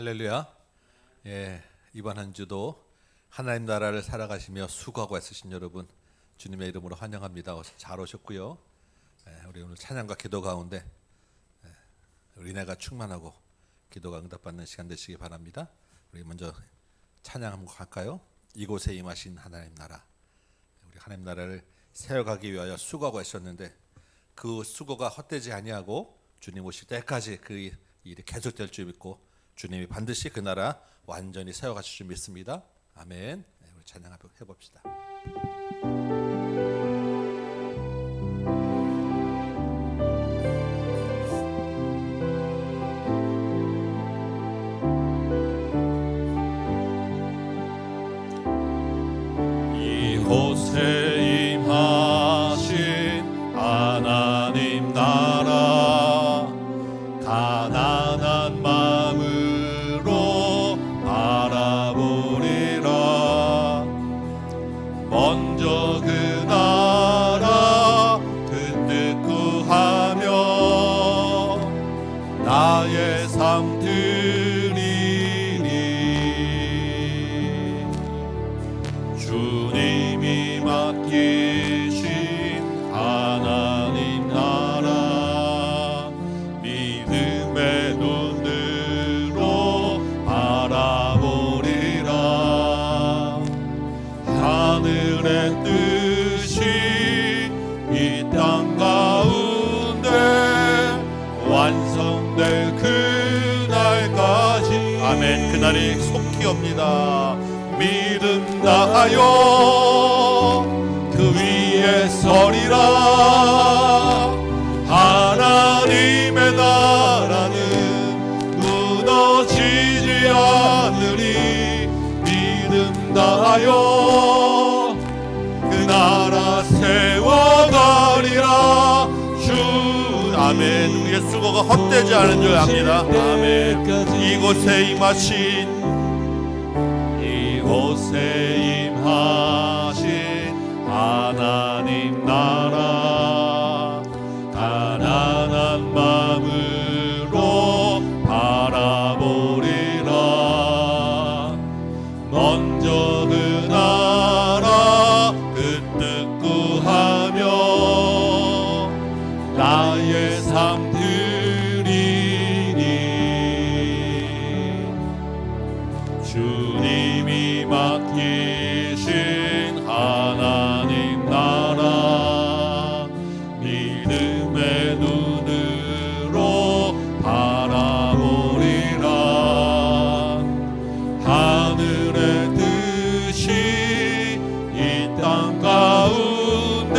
할렐루야. 이번 한 주도 하나님 나라를 살아가시며 수고하고 애쓰신 여러분 주님의 이름으로 환영합니다. 잘 오셨고요. 우리 오늘 찬양과 기도 가운데 은혜가 충만하고 기도가 응답받는 시간 되시기 바랍니다. 우리 먼저 찬양 한번 갈까요? 이곳에 임하신 하나님 나라. 우리 하나님 나라를 세워가기 위하여 수고하고 애썼는데 그 수고가 헛되지 아니하고 주님 오실 때까지 그 일이 계속될 줄 믿고 주님이 반드시 그 나라 완전히 세워가실 줄 믿습니다. 아멘. 우리 찬양 한번 해봅시다. 이곳에 임하신 하나님 나라 가난한 마음으로 바라보리라. 먼저 그 나라 그 뜻 구하며 나의 삶 드리리. 주님이 맡기신 하나님 나라 믿음의 눈으로 바라보리라. 하늘의 뜻이 이 땅 가운데 완성될 그날까지. 아멘. 그날이 속히 옵니다. 믿음 다하여 그 위에 서리라. 하나님의 나라는 무너지지 않으리. 믿음 다하여 그 나라 세워가리라. 주 아멘. 우리의 수고가 헛되지 않은 줄 압니다. 아멘. 이곳에 임하신 이곳에 임하신 하나님 나라 가난한 마음으로 바라보리라. 먼저 그 나라 그 뜻 구하며 나의 삶 드리니. 주님이 맡기신 하나님 나라 믿음의 눈으로 바라보리라. 하늘의 뜻이 이 땅 가운데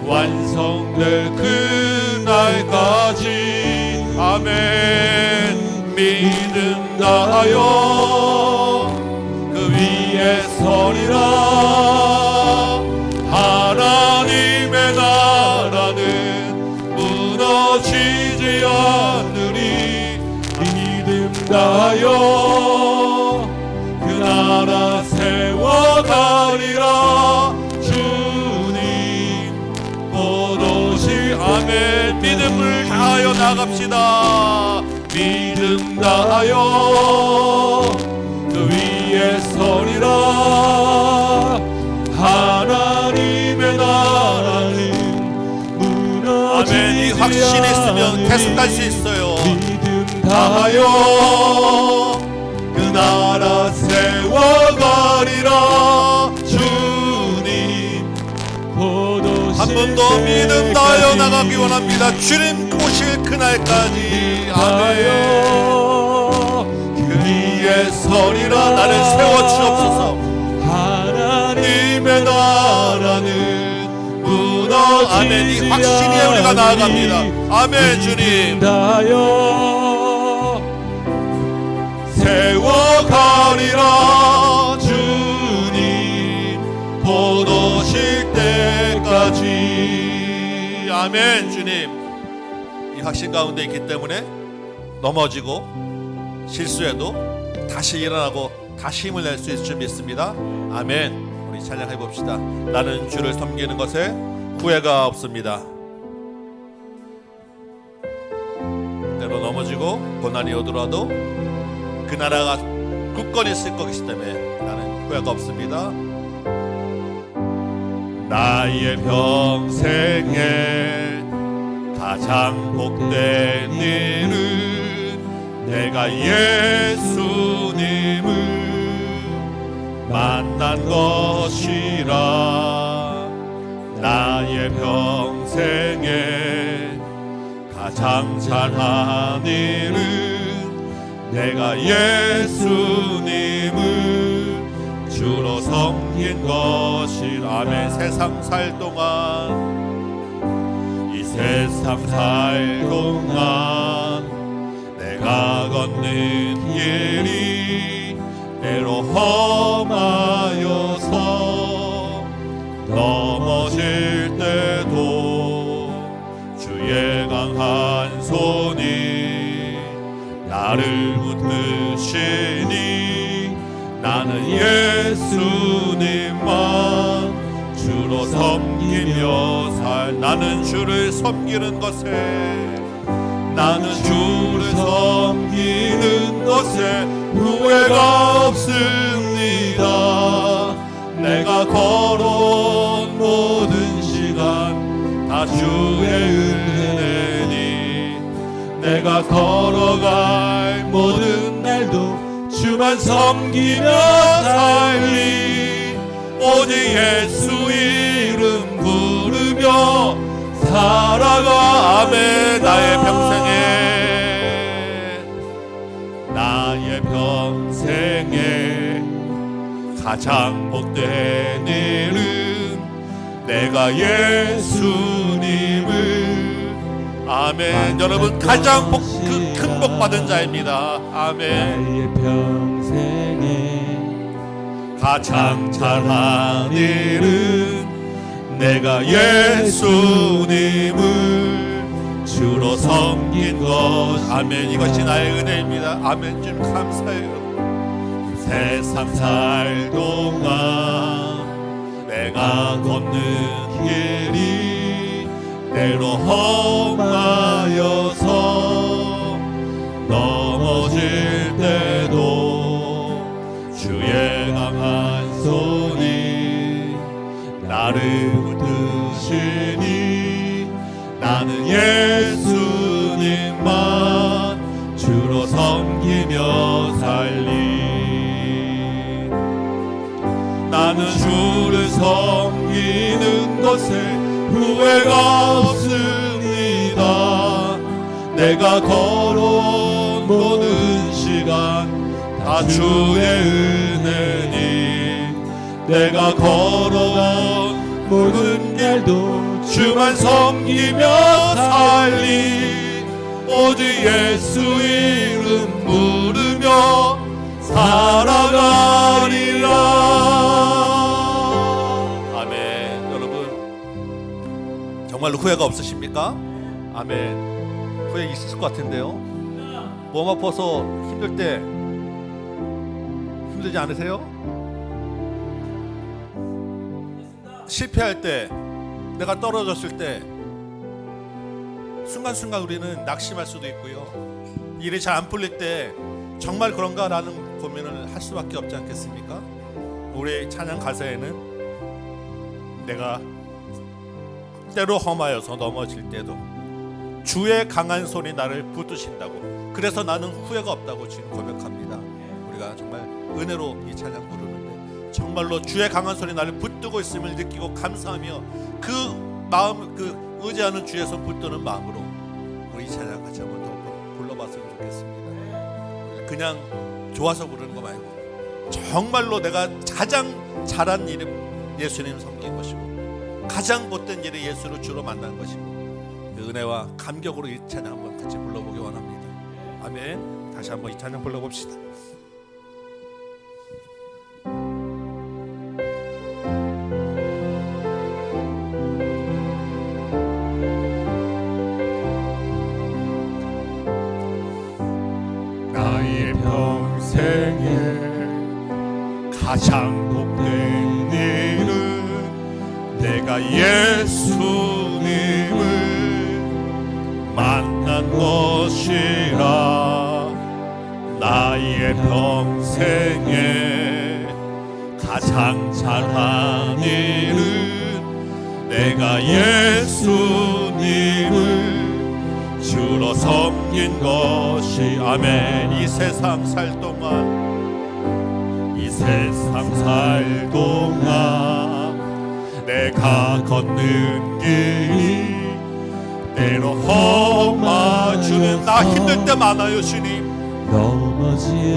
완성될 그날까지. 아멘. 믿음 다하여 그 위에 서리라. 하나님의 나라는 무너지지 않으리. 믿음 다하여 그 나라 세워가리라. 주님 곧 오시. 아멘. 믿음을 다하여 나갑시다. 믿음 다하여 그 위에 서리라. 하나님의 나라는 무너지지. 아멘. 이 확신이 있으면 계속 갈 수 있어요. 믿음 다하여 그 나라 세워가리라. 주님 한 번 더 믿음 다하여 나가기 원합니다. 주님 오실 그날까지. 아멘. 그 위에 서리라. 나를 세워주옵소서. 하나님의 나라는 무너지지. 아멘. 이 확신에 우리가 나아갑니다. 아멘. 주님 다하여 세워가리라. 주님 곧 오실 때까지. 아멘. 주님 이 확신 가운데 있기 때문에 넘어지고 실수해도 다시 일어나고 다시 힘을 낼 수 있을 줄 믿습니다. 아멘. 우리 찬양해 봅시다. 나는 주를 섬기는 것에 후회가 없습니다. 때로 넘어지고 고난이 오더라도 그 나라가 굳건히 있을 것이기 때문에 나는 후회가 없습니다. 나의 평생에 가장 복된 일은 내가 예수님을 만난 것이라. 나의 평생에 가장 잘한 일은 내가 예수님을 주로 섬긴 것이라. 아멘. 세상 살 동안, 이 세상 살 동안 내가 걷는 길이 때로 험하여서 넘어질 때도 주의 강한 손이 나를 붙드시니 나는 예수님만 주로 섬기며 나는 주를 섬기는 것에, 나는 주를 섬기는 것에 후회가 없습니다. 내가 걸어온 모든 시간 다 주의 은혜니, 내가 걸어갈 모든 날도 주만 섬기며 살리. 오직 예수 이름 부르며 살아가. 아멘. 나의 평생에 가장 복된 일은 내가 예수님을. 아멘. 여러분 가장 큰 복 받은 자입니다. 아멘. 나의 평생에 가장 잘한 일은 내가 예수님을 주로 섬긴 것. 아멘. 이것이 나의 은혜입니다. 아멘. 주님 감사해요. 세상 살 동안 내가 걷는 길이 때로 험하여서 넘어질 때도 주의 강한 손이 나를 붙드시니 나는 예수님만 주로 섬기며 살리. 나는 주를 섬기는 것에 후회가 없습니다. 내가 걸어온 모든 시간 다 주의 은혜니, 내가 걸어온 모든 날도 주만 섬기며 살리. 오직 예수 이름 부르며 살아가리라. 아멘. 여러분 정말로 후회가 없으십니까? 아멘. 후회 있을 것 같은데요. 몸 아파서 힘들 때 힘들지 않으세요? 실패할 때, 내가 떨어졌을 때 순간순간 우리는 낙심할 수도 있고요. 일이 잘 안 풀릴 때 정말 그런가 라는 고민을 할 수밖에 없지 않겠습니까? 우리 찬양 가사에는 내가 때로 험하여서 넘어질 때도 주의 강한 손이 나를 붙드신다고, 그래서 나는 후회가 없다고 지금 고백합니다. 우리가 정말 은혜로 이 찬양 부르는데 정말로 주의 강한 손이 나를 붙들고 있음을 느끼고 감사하며 그 마음, 그 의지하는 주의 손 붙드는 마음으로 우리 이 찬양 같이 한번 더 불러봤으면 좋겠습니다. 그냥 좋아서 부르는 거 말고 정말로 내가 가장 잘한 일은 예수님 섬긴 것이고 가장 못된 일이 예수를 주로 만난 것이고, 그 은혜와 감격으로 이 찬양 한번 같이 불러보기 원합니다. 아멘. 다시 한번 이 찬양 불러봅시다. 나의 평생에 가장 복된 일은 내가 예수님을 만난 것이라. 나의 평생에 가장 잘한 일은 내가 예수님을 주로 섬긴 것이 아멘. 이 세상 살 동안 내가 걷는 길이 때로 험하주는 나 힘들 때 많아요 주님.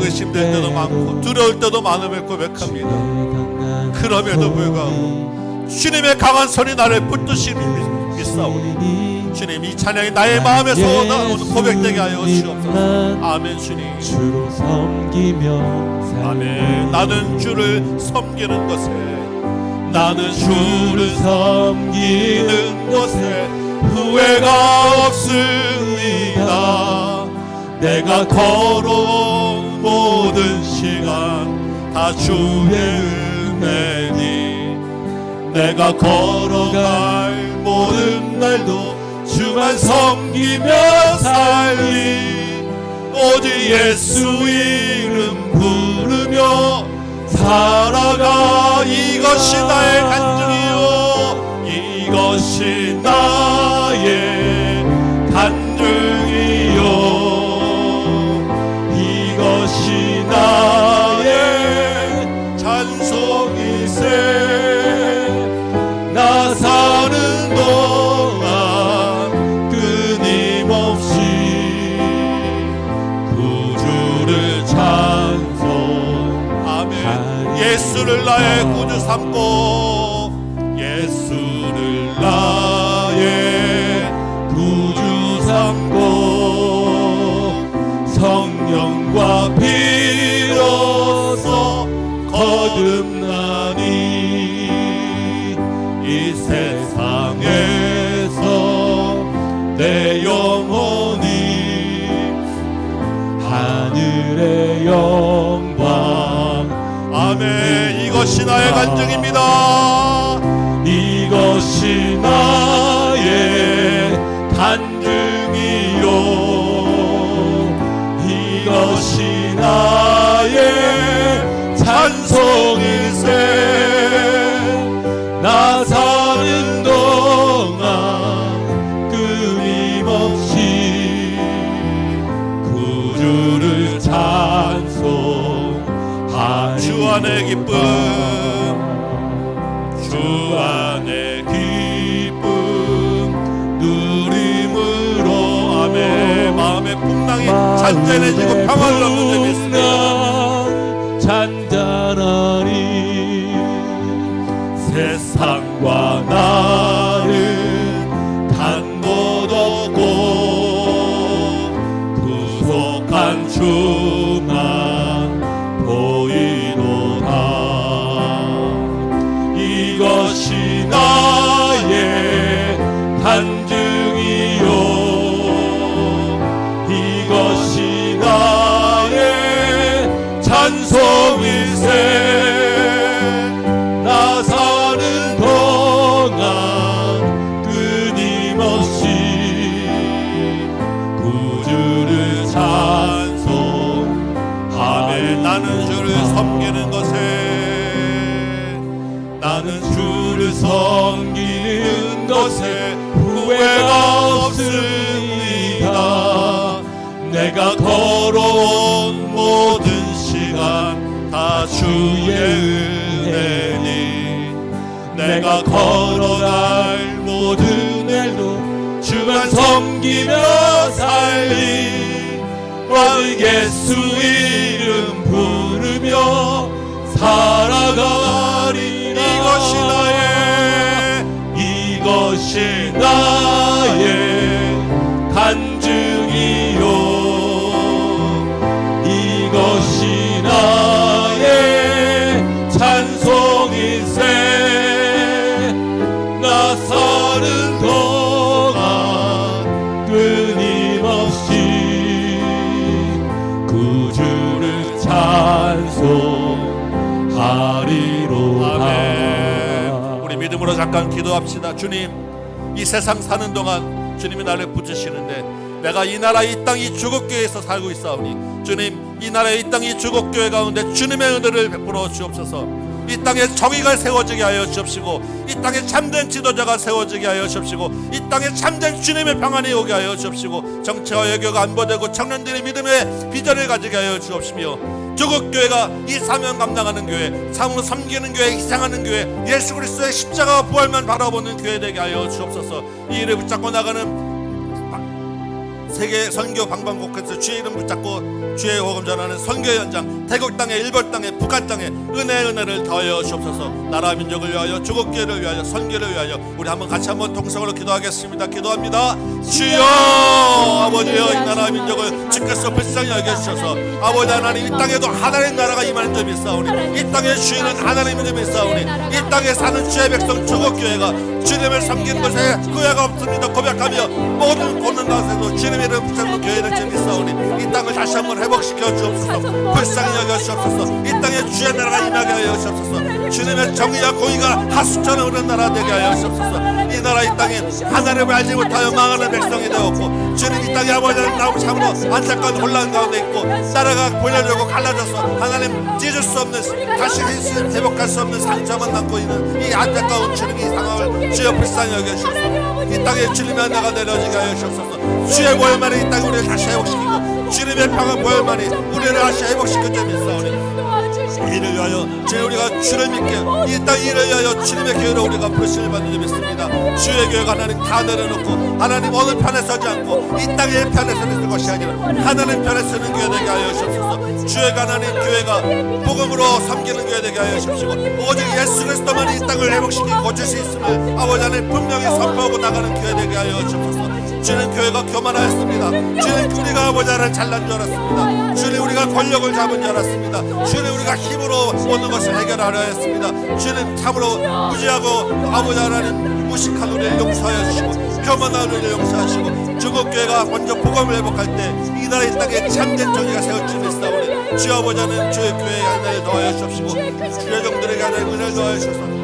의심될 때도 많고 두려울 때도 많음을 고백합니다. 그럼에도 불구하고 주님의 강한 손이 나를 붙드시니 믿사오니 주님 이 찬양이 나의 마음에서 나오는 고백되게 하여 주옵소서. 아멘. 주님 주로 섬기며 아멘. 나는 주를 섬기는 것에 나는 주를 섬기는 것에 후회가 없습니다. 내가 걸어온 모든 시간 다 주의 은혜니 내가 걸어갈 모든 날도 주만 섬기며 살리 오직 예수 이름 부르며 살아가. 이것이 나의 간증이요 이것이 나의 간증이요 이것이 나의 찬송이세. 나 사는 동안 끊임없이 구주를 찬송. 아멘. 예수를 나의 구주 삼고 예수를 나의 구주 삼고 성령과 비로소 거듭나니 이 세상에서 내 영혼이 하늘의 영광. 아멘. 이것이 나의 간증입니다. 이것이 나의 간증이요 이것이 나의 찬송일세. 나 사는 동안 끊임없이 구주를 찬송하리. 주 안의 기쁨 주 안의 기쁨 누림으로 아멘. 마음의 풍랑이 잔잔해지고 평화를 얻는 줄 믿습니다. 잔잔하니 세상과 나를 단 못 얻고 구속한 주만 보이도다. 이것이 나의 간증이요 이것이 나의 찬송일세. 나 사는 동안 끊임없이 구주를 찬송하네. 나는 주를 섬기는 것에 나는 주를 섬기는 것에 후회가 없습니다. 내가 걸어온 모든 시간 다 주의 은혜니 내가 걸어갈 모든 일도 주만 섬기며 살리 오직 예수 이름 부르며 살아가리. 이것이 나의 간증이요 이것이 나의 찬송일세. 나 사는 동안 끊임없이 구주를 찬송하리로다. 아멘. 우리 믿음으로 잠깐 기도합시다. 주님 이 세상 사는 동안 주님이 나를 붙드시는데 내가 이 나라 이 땅 이 주곡교회에서 살고 있사오니 주님 이 나라 이 땅 이 주곡교회 가운데 주님의 은혜를 베풀어 주옵소서. 이 땅에 정의가 세워지게 하여 주옵시고 이 땅에 참된 지도자가 세워지게 하여 주옵시고 이 땅에 참된 주님의 평안이 오게 하여 주옵시고 정치와 외교가 안보되고 청년들의 믿음의 비전을 가지게 하여 주옵시며 주곡교회가 이 사명 감당하는 교회, 참으로 섬기는 교회, 희생하는 교회, 예수 그리스도의 십자가와 부활만 바라보는 교회 되게 하여 주옵소서. 이 일을 붙잡고 나가는 세계 선교 방방곡곡에서 주의 이름 붙잡고 주의 복음 전하는 선교 현장, 태국 땅에, 일본 땅에, 북한 땅에 은혜를 더하여 주옵소서. 나라 민족을 위하여, 주곡교회를 위하여, 선교를 위하여 우리 같이 한번 동성으로 기도하겠습니다. 기도합니다. 주여, 아버지여, 이 나라 민족을 주께서 불쌍히 여겨주셔서 아버지 하나님 이 땅에도 하나님 나라가 임하는 점이 있사오니 이 땅의 주인은 하나님의 점이 있사오니 이 땅에 사는 주의 백성 주곡교회가 주님을 섬기는 것에 후회가 없습니다 고백하며 모든 보는 가운데도 주님의 이름 붙잡는 교회를 재밌사오니 이 땅을 다시 한번 회복시켜 주옵소서. 불쌍히 여겨 주옵소서. 이 땅에 주의 나라가 임하게 하여 주옵소서. 주님의 정의와 공의가 하수처럼 흐르는 나라 되게 하여 주옵소서. 이 나라 이 땅에 하나님을 알지 못하여 망하는 백성이 되었고 주님 이 땅에 아버지는 나무 참으로 안타까운 혼란 가운데 있고 나라가 보려려고 갈라져서 하나님 찢을 수 없는 다시 회복할 수 없는 상처만 남고 있는 이 안타까운 주님 이 상황을 주여 불쌍히 여겨주옵소서. 이 땅에 주님의 은혜가 내려지게 하여 주옵소서. 주의 보혈만이 이 땅에 우리를 다시 회복시키고 주님의 평안 보혈만이 우리를 다시 회복시켜 주옵소서. 이를 위하여 주님 우리가 주를 믿게 이 땅 일을 위하여 주님의 교회로 우리가 부르심을 받는 점 있습니다. 주의 교회가 하나님 다 내려놓고 하나님 어느 편에 서지 않고 이 땅의 편에 서는 것이 아니라 하나님 편에 서는 교회 되게 하여 주옵소서. 주의 하나님 교회가 복음으로 섬기는 교회 되게 하여 주옵시고 오직 예수 그리스도만이 이 땅을 회복시키고 고칠 수 있음을 아버지 하나님 분명히 선포하고 나가는 교회 되게 하여 주옵소서. 주님 교회가 교만하였습니다. 주님 우리가 아버지 하나님 잘난 줄 알았습니다. 주님 우리가 권력을 잡은 줄 알았습니다. 주님 우리가 힘으로 모든 것을 해결하려 했습니다. 주님 참으로 무지하고 아버지 하나님 무식한 우리를 용서하여 주시고 교만한 우리를 용서하시고 주곡교회가 먼저 복음을 회복할 때 이 나라 이 땅에 참된 정의가 세워지는 싸우니 주 아버지 하나님 주의 교회에 하나를 더하여 주옵시고 주의 종들에게 하나님 은혜를 더하여 주옵소서.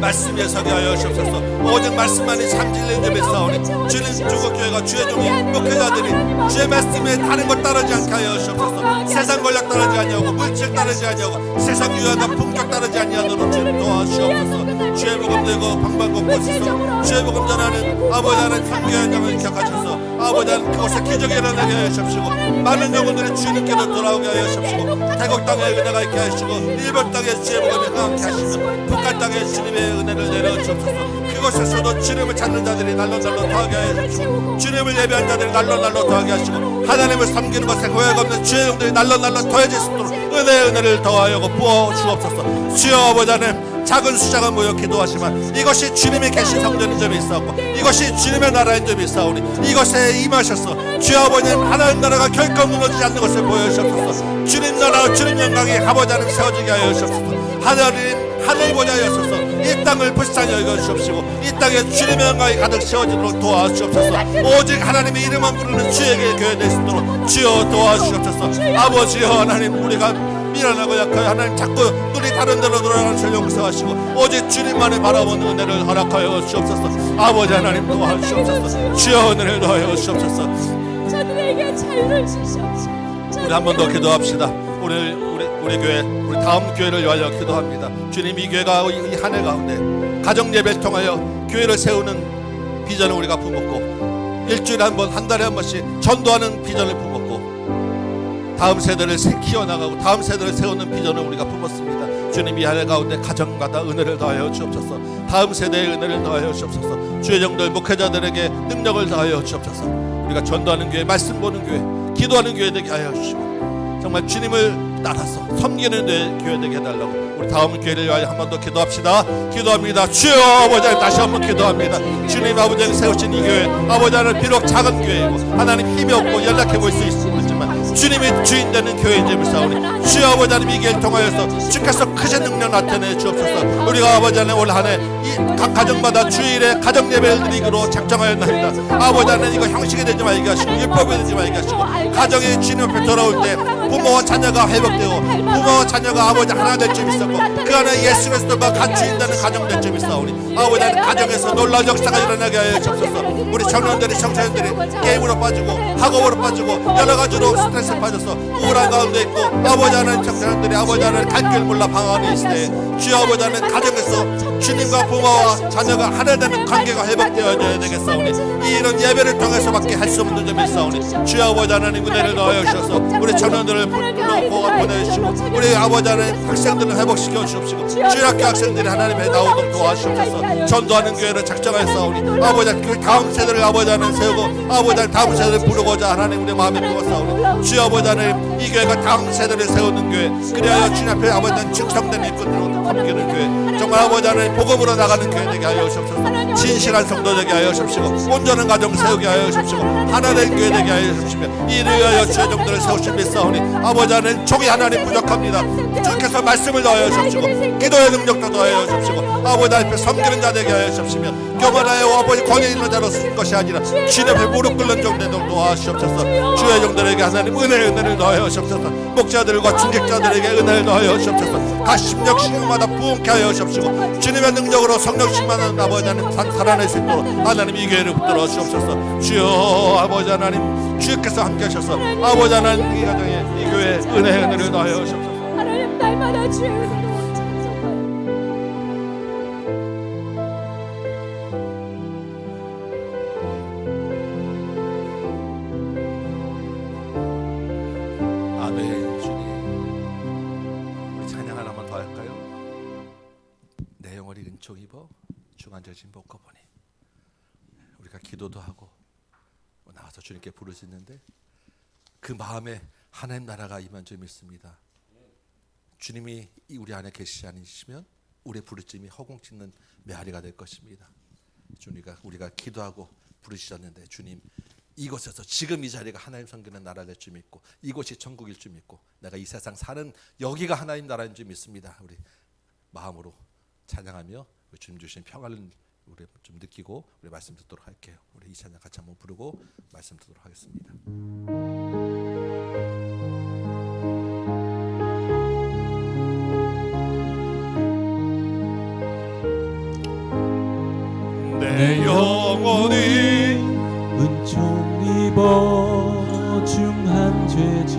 말씀에 서게 하여 주옵소서. 오직 말씀만이 참 진리인 점에 싸우니 주님 주곡교회가 주의 종이 목회자들이 주의 말씀에 다른 것 따르지 않게 하여 주옵소서. 세상 권력 따르지 아니하고 물질 따르지 아니하고 세상 유화가 품격 따르지 아니하도록 주님 도와주옵소서. 주의 복음 들고 방방곡곡에서 주의 복음 전하는 아버지 하나님 선교 현장을 기억하셔서 아버지 하나님 그곳에 기적이 일어나게 하여 주옵시고 많은 영혼들이 주님께로 돌아오게 하여 주옵시고 태국 땅에 은혜가 있게 하시고 일본 땅에 주의 복음이 강하게 하시고 북한 땅에 주님의 은혜를 내려 주옵소서. 그곳에서도 주님을 찾는 자들이 날로 더하게 하여 주시고 주님을 예배한 자들이 날로 더하게 하시고 하나님을 섬기는 것에 고해가 없는 주의 영들이 날로 더해질 수 있도록 은혜를 더하여 부어 주옵소서. 주여 아버지 하나님 작은 수작은 모여 기도하시면 이것이 주님이 계신 성전인 점이 있사오고 이것이 주님의 나라인 점이 있사오니 이것에 임하셔서 주여 아버님 하나님 나라가 결코 무너지지 않는 것을 보여주옵소서. 주님 나라 주님 영광이 아버지 하나님 세워지게 하여 주옵소서. 하나님 하늘 보좌 하셔서 이 땅을 불쌍히 여겨주옵시고 이 땅에 주님의 영광이 가득 채워지도록 도와주옵소서. 오직 하나님의 이름만 부르는 주에게 교회 될 수 있도록 주여 도와주옵소서. 아버지여 하나님 우리가 미련하고 약하여 하나님 자꾸 눈이 다른 데로 돌아가는 줄 용서하시고 오직 주님만을 바라보는 은혜를 허락하여 주옵소서. 아버지 하나님 도와주옵소서. 주여 은혜를 더하여 주옵소서. 저들에게 자유를 주시옵소서. 우리 한 번 더 기도합시다. 우리 교회 우리 다음 교회를 위하여 기도합니다. 주님 이 교회가 이 한 해 가운데 가정 예배를 통하여 교회를 세우는 비전을 우리가 품었고 일주일에 한 번 한 달에 한 번씩 전도하는 비전을 품었고 다음 세대를 키워나가고 다음 세대를 세우는 비전을 우리가 품었습니다. 주님 이 한 해 가운데 가정마다 은혜를 더하여 주옵소서. 다음 세대의 은혜를 더하여 주옵소서. 주의 종들 목회자들에게 능력을 더하여 주옵소서. 우리가 전도하는 교회 말씀 보는 교회 기도하는 교회 되게 하여 주시고 정말 주님을 따라서 섬기는 교회 되게 해달라고 우리 다음 교회를 위하여 한 번 더 기도합시다. 기도합니다. 주여 아버지 다시 한 번 기도합니다. 주님 아버지 세우신 이 교회 아버지 하나님 비록 작은 교회이고 하나님 힘이 없고 연락해 볼 수 있지만 주님이 주인 되는 교회인 점을 싸우니 주여 아버지 하나님 이 교회를 통하여서 주께서 크신 능력 나타내 주옵소서. 우리가 아버지 하나님 올 한 해 이 각 가정마다 주일에 가정 예배를 드리기로 작정하였나이다. 아버지 하나님 이거 형식이 되지 말게 하시고 율법이 되지 말게 하시고 가정이 주님 앞에 돌아올 때 부모와 자녀가 회복되고 부모와 자녀가 아버지 하나 될 줄 믿었고 그 안에 예수 그리스도와 같이 있다는 가정 될 줄 믿사오니 아버지 하나님 가정에서 놀라운 역사가 일어나게 하여 주옵소서. 우리 청년들이 청소년들이 게임으로 빠지고 학업으로 빠지고 여러 가지로 스트레스에 빠져서 우울한 가운데 있고 아버지 하나님 청소년들이 아버지 하나님 갈 길 몰라 방황하는 이 시대에 주여 아버지 하나님 가정에서 주님과 부모와 자녀가 하나 되는 관계가 회복되어져야 되겠사오니 이런 예배를 통해서밖에 할 수 없는 점이 있사오니 주여 아버지 하나님 은혜를 넣어 주셔서 우리 청년들을 불러고 보내주시고 우리 아버지 하나님 학생들을 회복시켜 주옵시고 주일학교 학생들이 하나님의 나오도록 도와주옵소서. 전도하는 교회를 작정하였사오니 아버지 그 다음 세대를 아버지 하나님 세우고 아버지 하나님 다음 세대를 부르고자 하나님 우리 마음에 두었사오니 주여 아버지 하나님 이 교회가 다음 세대를 세우는 교회 그래야 주님 앞에 아버지 하나님 충성된 일꾼들로 섬기는 교회 정말 아버지 하나님 복음으로 나가는 교회 되게 하여 주옵소서. 진실한 성도 되게 하여 주옵시고 온전한 가정 세우게 하여 주옵시고 하나된 교회 되게 하여 주옵시며 이를 위하여 주의 종들을 세우신 믿사오니 아버지 하나님 종이 하나님 부족합니다. 주께서 말씀을 더하여 주옵시고 기도의 능력도 더하여 주옵시고 아버지 앞에 섬기는 자 되게 하여 주옵시며 교만하여 아버지 권위 있는 자로 쓰는 것이 아니라 주님 앞에 무릎 꿇는 종 되도록 도와주옵소서. 주의 종들에게 하나님 은혜를 더하여 주옵소서. 목자들과 중직자들에게 은혜를 더하여 주옵소서. 각 심령 신경마다 부흥케 하여 주옵시고 주님의 능력으로 성령심만한 아버지 하나님 살아낼 수 있도록 하나님 이 교회를 붙들어 주옵소서. 주여 아버지 하나님 주께서 함께 하셔서 아버지 하나님 이 가정에 이 교회에 은혜를 더하여 주옵소서. 하나님 날마다 주의 은혜로 찬송하여 아멘. 주님 우리 찬양 하나만 더 할까요? 내 영혼이 은총 입어 중한절신 벗고 보니 우리가 기도도 하고 나와서 주님께 부르짖는데 그 마음에 하나님 나라가 임한 줄 믿습니다. 주님이 우리 안에 계시지 않으시면 우리의 부르짖음이 허공짓는 메아리가 될 것입니다. 우리가 기도하고 부르짖었는데 주님 이곳에서 지금 이 자리가 하나님 섬기는 나라 될 줄 믿고 이곳이 천국일 줄 믿고 내가 이 세상 사는 여기가 하나님 나라인 줄 믿습니다. 우리 마음으로 찬양하며 주님 주신 평화를 우리 좀 느끼고 우리 말씀 듣도록 할게요. 우리 이 찬양 같이 한번 부르고 말씀 듣도록 하겠습니다. 내 영혼이 은총 입어 중한 죄짐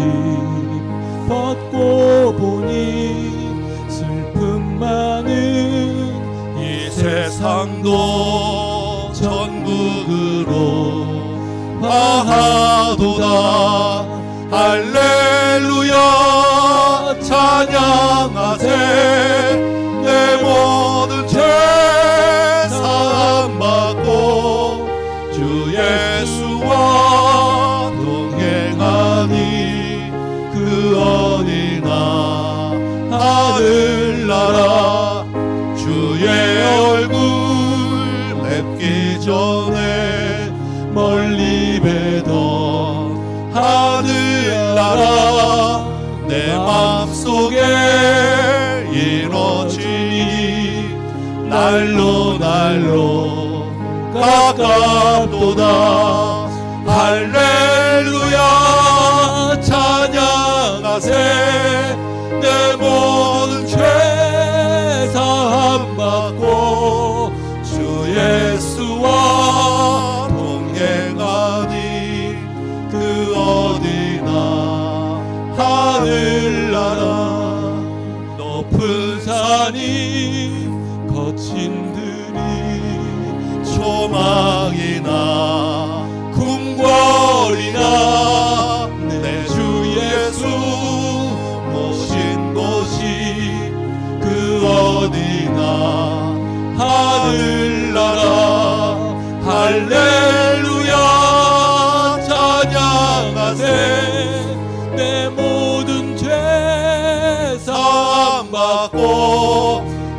벗고 보니 슬픔 많은 이 세상도 천국으로 화하도다. 할렐루야 찬양하세. 내 모든 죄 사함받고 주 예수와 동행하니 그 어디나 하늘나라. 주의 얼굴 뵙기 전에 멀리 뵈던 하늘나라. 내 맘속에 이루어지니 날로 가깝도다. 할렐루야 찬양하세. 내 모든 죄 사함받고 주 예수와 동행하니 그 어디나 하늘나라. 높은 산이 거친 들이 조망이나 궁궐이나 내 주 예수 모신 곳이 그 어디나 하늘나라. 할렐루야 찬양하세. 내 모든 죄 사함받고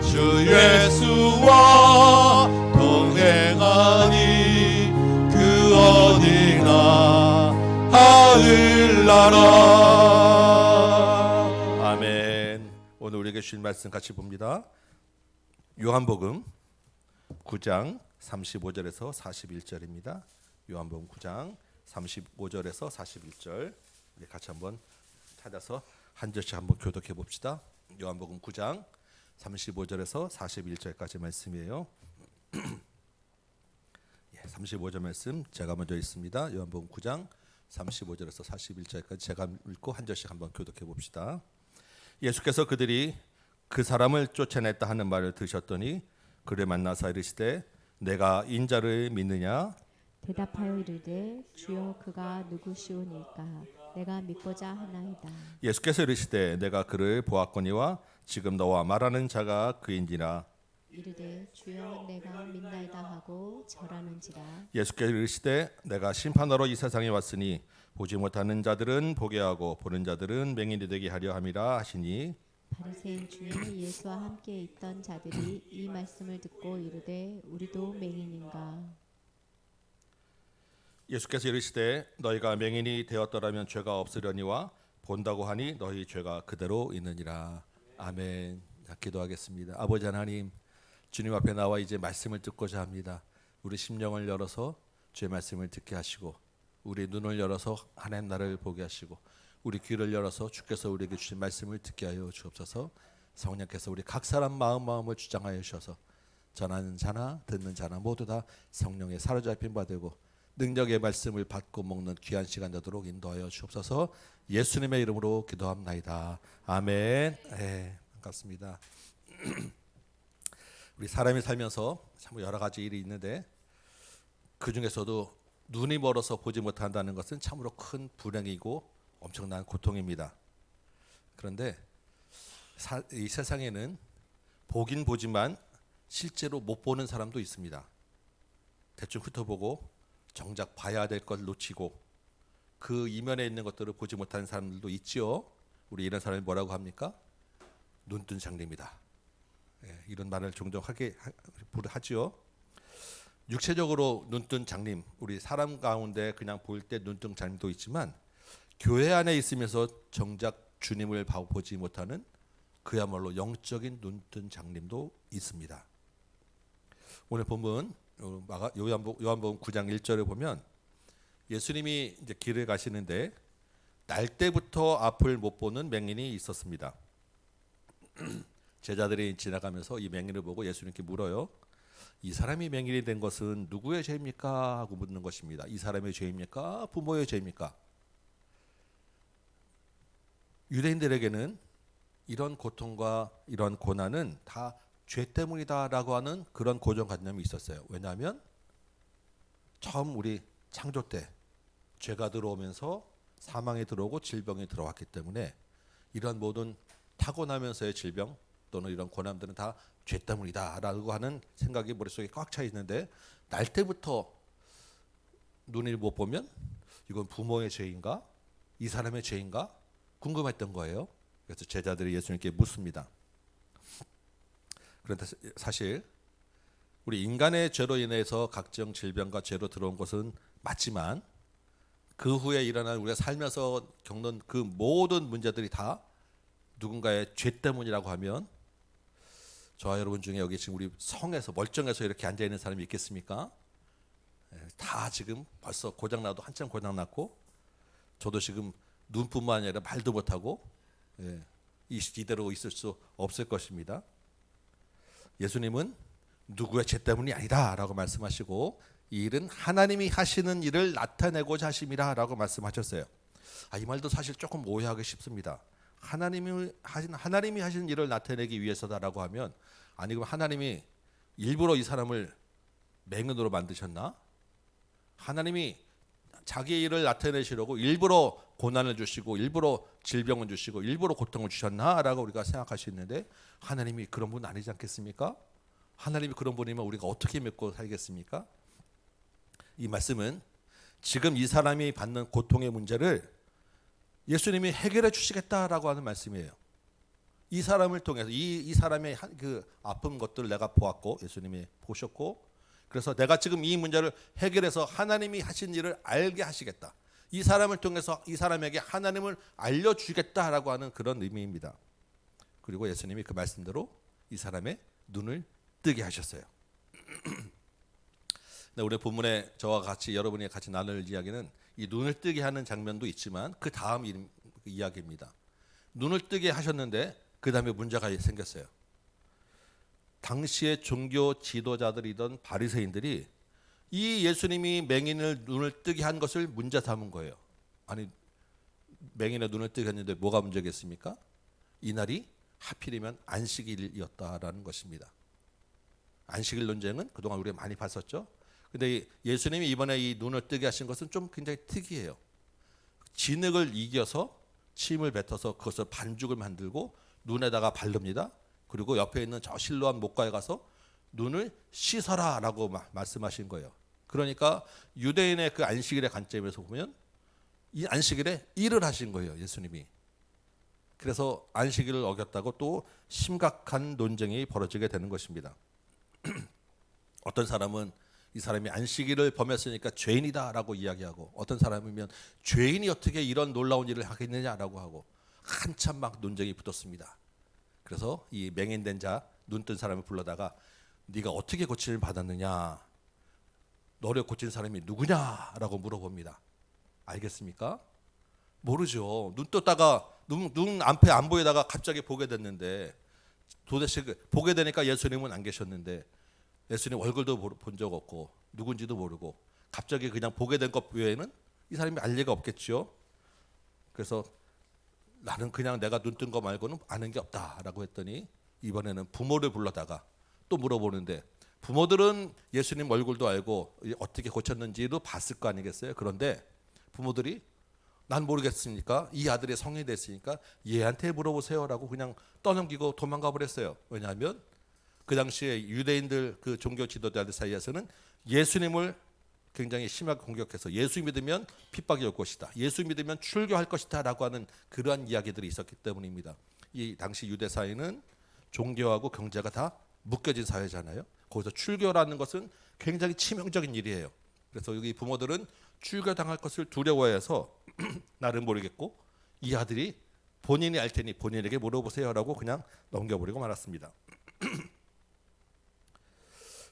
주 예수와 동행하니 그 어디나 하늘나라. 아멘. 오늘 우리에게 주신 말씀 같이 봅니다. 요한복음 9장 35절에서 41절입니다. 요한복음 9장 35절에서 41절 우리 같이 한번 찾아서 한 절씩 한번 교독해 봅시다. 요한복음 9장 35절에서 41절까지 말씀이에요. 35절 말씀 제가 먼저 읽습니다. 요한복음 9장 35절에서 41절까지 제가 읽고 한 절씩 한번 교독해 봅시다. 예수께서 그들이 그 사람을 쫓아냈다 하는 말을 들으셨더니 그를 만나사 이르시되 내가 인자를 믿느냐? 대답하여 이르되 주여 그가 누구시오니까 내가 믿고자 하나이다. 예수께서 이르시되 내가 그를 보았거니와 지금 너와 말하는 자가 그인지라. 이르되 주여 내가 믿나이다 하고 절하는지라. 예수께서 이르시되 내가 심판하러 이 세상에 왔으니 보지 못하는 자들은 보게 하고 보는 자들은 맹인이 되게 하려 함이라 하시니 바리새인 중에 예수와 함께 있던 자들이 이 말씀을 듣고 이르되 우리도 맹인인가. 예수께서 이르시되 너희가 맹인이 되었더라면 죄가 없으려니와 본다고 하니 너희 죄가 그대로 있느니라. 아멘. 자, 기도하겠습니다. 아버지 하나님, 주님 앞에 나와 이제 말씀을 듣고자 합니다. 우리 심령을 열어서 주의 말씀을 듣게 하시고 우리 눈을 열어서 하나님 나라를 보게 하시고 우리 귀를 열어서 주께서 우리에게 주신 말씀을 듣게 하여 주옵소서. 성령께서 우리 각 사람 마음을 주장하여 주셔서 전하는 자나 듣는 자나 모두 다 성령의 사로잡힌 바 되고 능력의 말씀을 받고 먹는 귀한 시간 되도록 인도하여 주옵소서. 예수님의 이름으로 기도합나이다. 아멘. 네, 반갑습니다. 우리 사람이 살면서 참 여러 가지 일이 있는데 그 중에서도 눈이 멀어서 보지 못한다는 것은 참으로 큰 불행이고 엄청난 고통입니다. 그런데 이 세상에는 보긴 보지만 실제로 못 보는 사람도 있습니다. 대충 훑어보고 정작 봐야 될 걸 놓치고 그 이면에 있는 것들을 보지 못하는 사람들도 있지요. 우리 이런 사람이 뭐라고 합니까? 눈뜬 장님이다. 이런 말을 종종 하지요. 육체적으로 눈뜬 장님, 우리 사람 가운데 그냥 보일 때 눈뜬 장님도 있지만 교회 안에 있으면서 정작 주님을 보지 못하는 그야말로 영적인 눈뜬 장님도 있습니다. 오늘 본문 요한복음 9장 1절에 보면 예수님이 이제 길을 가시는데 날 때부터 앞을 못 보는 맹인이 있었습니다. 제자들이 지나가면서 이 맹인을 보고 예수님께 물어요. 이 사람이 맹인이 된 것은 누구의 죄입니까? 하고 묻는 것입니다. 이 사람의 죄입니까? 부모의 죄입니까? 유대인들에게는 이런 고통과 이런 고난은 다 죄 때문이다라고 하는 그런 고정관념이 있었어요. 왜냐하면 처음 우리 창조 때 죄가 들어오면서 사망이 들어오고 질병이 들어왔기 때문에 이런 모든 타고나면서의 질병 또는 이런 고난들은 다 죄 때문이다라고 하는 생각이 머릿속에 꽉 차 있는데 날 때부터 눈을 못 보면 이건 부모의 죄인가? 이 사람의 죄인가? 궁금했던 거예요. 그래서 제자들이 예수님께 묻습니다. 그런데 사실 우리 인간의 죄로 인해서 각종 질병과 죄로 들어온 것은 맞지만 그 후에 일어난 우리가 살면서 겪는 그 모든 문제들이 다 누군가의 죄 때문이라고 하면 저와 여러분 중에 여기 지금 우리 성에서 멀쩡해서 이렇게 앉아 있는 사람이 있겠습니까? 다 지금 벌써 고장나도 한참 고장났고 저도 지금 눈뿐만 아니라 말도 못하고 이대로 있을 수 없을 것입니다. 예수님은 누구의 죄 때문이 아니다라고 말씀하시고 이 일은 하나님이 하시는 일을 나타내고자 하심이라라고 말씀하셨어요. 이 말도 사실 조금 오해하기 쉽습니다. 하나님이 하시는 일을 나타내기 위해서다라고 하면 아니 그럼 하나님이 일부러 이 사람을 맹인으로 만드셨나? 하나님이 자기의 일을 나타내시려고 일부러 고난을 주시고 일부러 질병을 주시고 일부러 고통을 주셨나라고 우리가 생각할 수 있는데 하나님이 그런 분 아니지 않겠습니까? 하나님이 그런 분이면 우리가 어떻게 믿고 살겠습니까? 이 말씀은 지금 이 사람이 받는 고통의 문제를 예수님이 해결해 주시겠다라고 하는 말씀이에요. 이 사람을 통해서 이 사람의 그 아픈 것들을 내가 보았고 예수님이 보셨고 그래서 내가 지금 이 문제를 해결해서 하나님이 하신 일을 알게 하시겠다. 이 사람을 통해서 이 사람에게 하나님을 알려주겠다라고 하는 그런 의미입니다. 그리고 예수님이 그 말씀대로 이 사람의 눈을 뜨게 하셨어요. 오늘 본문에 저와 같이 여러분이 같이 나눌 이야기는 이 눈을 뜨게 하는 장면도 있지만 그 다음 그 이야기입니다. 눈을 뜨게 하셨는데 그 다음에 문제가 생겼어요. 당시의 종교 지도자들이던 바리새인들이 이 예수님이 맹인을 눈을 뜨게 한 것을 문제 삼은 거예요. 아니, 맹인의 눈을 뜨게 했는데 뭐가 문제겠습니까? 이날이 하필이면 안식일이었다라는 것입니다. 안식일 논쟁은 그동안 우리가 많이 봤었죠. 근데 예수님이 이번에 이 눈을 뜨게 하신 것은 좀 굉장히 특이해요. 진흙을 이겨서 침을 뱉어서 그것을 반죽을 만들고 눈에다가 바릅니다. 그리고 옆에 있는 저 실로암 목가에 가서 눈을 씻어라라고 말씀하신 거예요. 그러니까 유대인의 그 안식일의 관점에서 보면 이 안식일에 일을 하신 거예요, 예수님이. 그래서 안식일을 어겼다고 또 심각한 논쟁이 벌어지게 되는 것입니다. 어떤 사람은 이 사람이 안식일을 범했으니까 죄인이다라고 이야기하고, 어떤 사람이면 죄인이 어떻게 이런 놀라운 일을 하겠느냐라고 하고, 한참 막 논쟁이 붙었습니다. 그래서 이 맹인된 자, 눈뜬 사람을 불러다가 네가 어떻게 고침을 받았느냐, 너를 고친 사람이 누구냐라고 물어봅니다. 알겠습니까? 모르죠. 눈 떴다가 눈 앞에 안 보이다가 갑자기 보게 됐는데, 도대체 보게 되니까 예수님은 안 계셨는데, 예수님 얼굴도 본 적 없고 누군지도 모르고 갑자기 그냥 보게 된 것 외에는 이 사람이 알 리가 없겠죠. 그래서 나는 그냥 내가 눈 뜬 거 말고는 아는 게 없다라고 했더니, 이번에는 부모를 불러다가 또 물어보는데, 부모들은 예수님 얼굴도 알고 어떻게 고쳤는지도 봤을 거 아니겠어요. 그런데 부모들이 난 모르겠으니까, 이 아들의 성인이 됐으니까 얘한테 물어보세요라고 그냥 떠넘기고 도망가 버렸어요. 왜냐하면 그 당시에 유대인들 그 종교 지도자들 사이에서는 예수님을 굉장히 심하게 공격해서 예수 믿으면 핍박이 올 것이다, 예수 믿으면 출교할 것이다 라고 하는 그러한 이야기들이 있었기 때문입니다. 이 당시 유대 사회는 종교하고 경제가 다 묶여진 사회잖아요. 거기서 출교라는 것은 굉장히 치명적인 일이에요. 그래서 여기 부모들은 출교당할 것을 두려워해서 나를 모르겠고 이 아들이 본인이 알 테니 본인에게 물어보세요라고 그냥 넘겨버리고 말았습니다.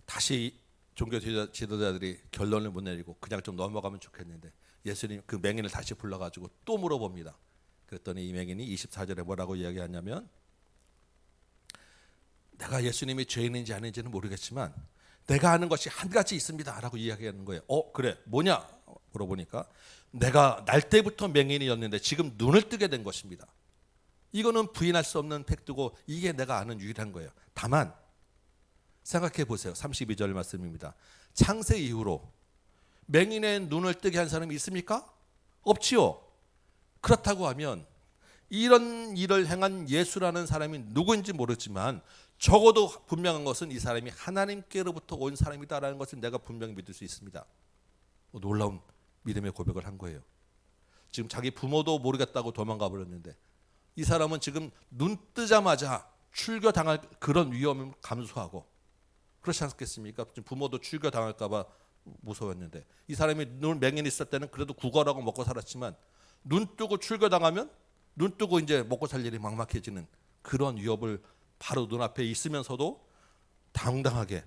다시 종교 지도자들이 결론을 못 내리고 그냥 좀 넘어가면 좋겠는데, 예수님 그 맹인을 다시 불러가지고 또 물어봅니다. 그랬더니 이 맹인이 24절에 뭐라고 이야기하냐면, 내가 예수님이 죄인인지 아닌지는 모르겠지만 내가 아는 것이 한 가지 있습니다 라고 이야기하는 거예요. 그래, 뭐냐 물어보니까, 내가 날 때부터 맹인이었는데 지금 눈을 뜨게 된 것입니다. 이거는 부인할 수 없는 팩트고 이게 내가 아는 유일한 거예요. 다만 생각해 보세요. 32절 말씀입니다. 창세 이후로 맹인의 눈을 뜨게 한 사람이 있습니까? 없지요. 그렇다고 하면 이런 일을 행한 예수라는 사람이 누구인지 모르지만 적어도 분명한 것은 이 사람이 하나님께로부터 온 사람이다라는 것을 내가 분명히 믿을 수 있습니다. 놀라운 믿음의 고백을 한 거예요. 지금 자기 부모도 모르겠다고 도망가 버렸는데, 이 사람은 지금 눈 뜨자마자 출교당할 그런 위험을 감수하고, 그렇지 않겠습니까? 지금 부모도 출교당할까 봐 무서웠는데, 이 사람이 눈 맹인이 있을 때는 그래도 구걸하고 먹고 살았지만 눈 뜨고 출교당하면 눈 뜨고 이제 먹고 살 일이 막막해지는 그런 위협을 바로 눈앞에 있으면서도 당당하게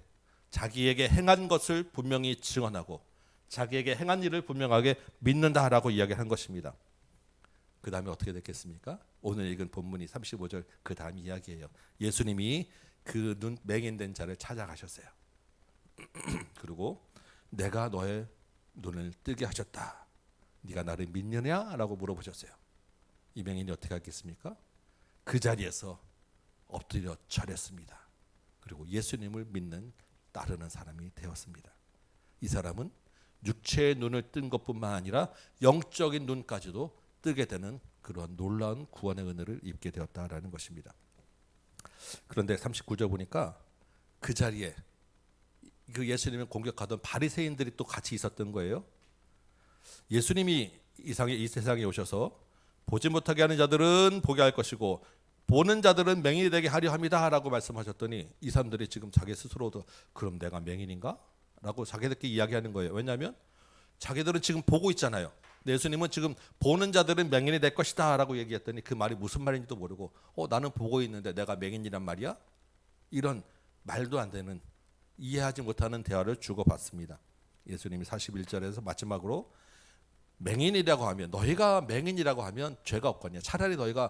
자기에게 행한 것을 분명히 증언하고 자기에게 행한 일을 분명하게 믿는다라고 이야기한 것입니다. 그 다음에 어떻게 됐겠습니까? 오늘 읽은 본문이 35절 그 다음 이야기예요. 예수님이 그 눈 맹인된 자를 찾아가셨어요. 그리고 내가 너의 눈을 뜨게 하셨다, 네가 나를 믿느냐? 라고 물어보셨어요. 이 맹인이 어떻게 하겠습니까? 그 자리에서 엎드려 절했습니다. 그리고 예수님을 믿는 따르는 사람이 되었습니다. 이 사람은 육체의 눈을 뜬 것뿐만 아니라 영적인 눈까지도 뜨게 되는 그런 놀라운 구원의 은혜를 입게 되었다라는 것입니다. 그런데 39절 보니까 그 자리에 그 예수님을 공격하던 바리새인들이 또 같이 있었던 거예요. 예수님이 이 세상에 오셔서 보지 못하게 하는 자들은 보게 할 것이고 보는 자들은 맹인이 되게 하려 합니다라고 말씀하셨더니, 이 사람들이 지금 자기 스스로도 그럼 내가 맹인인가? 라고 자기들끼리 이야기하는 거예요. 왜냐하면 자기들은 지금 보고 있잖아요. 예수님은 지금 보는 자들은 맹인이 될 것이다 라고 얘기했더니 그 말이 무슨 말인지도 모르고 나는 보고 있는데 내가 맹인이란 말이야? 이런 말도 안 되는, 이해하지 못하는 대화를 주고받습니다. 예수님이 41절에서 마지막으로 맹인이라고 하면, 너희가 맹인이라고 하면 죄가 없거든요. 차라리 너희가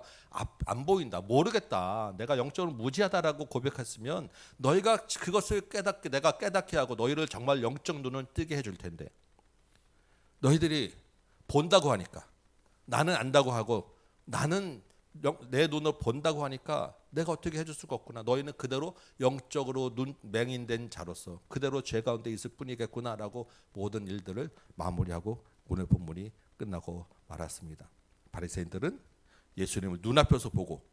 안 보인다, 모르겠다, 내가 영적으로 무지하다라고 고백했으면 너희가 그것을 내가 깨닫게 하고 너희를 정말 영적 눈을 뜨게 해줄 텐데, 너희들이 본다고 하니까, 나는 안다고 하고 나는 내 눈으로 본다고 하니까 내가 어떻게 해줄 수가 없구나. 너희는 그대로 영적으로 맹인된 자로서 그대로 죄 가운데 있을 뿐이겠구나라고 모든 일들을 마무리하고 오늘 본문이 끝나고 말았습니다. 바리새인들은 예수님을 눈앞에서 보고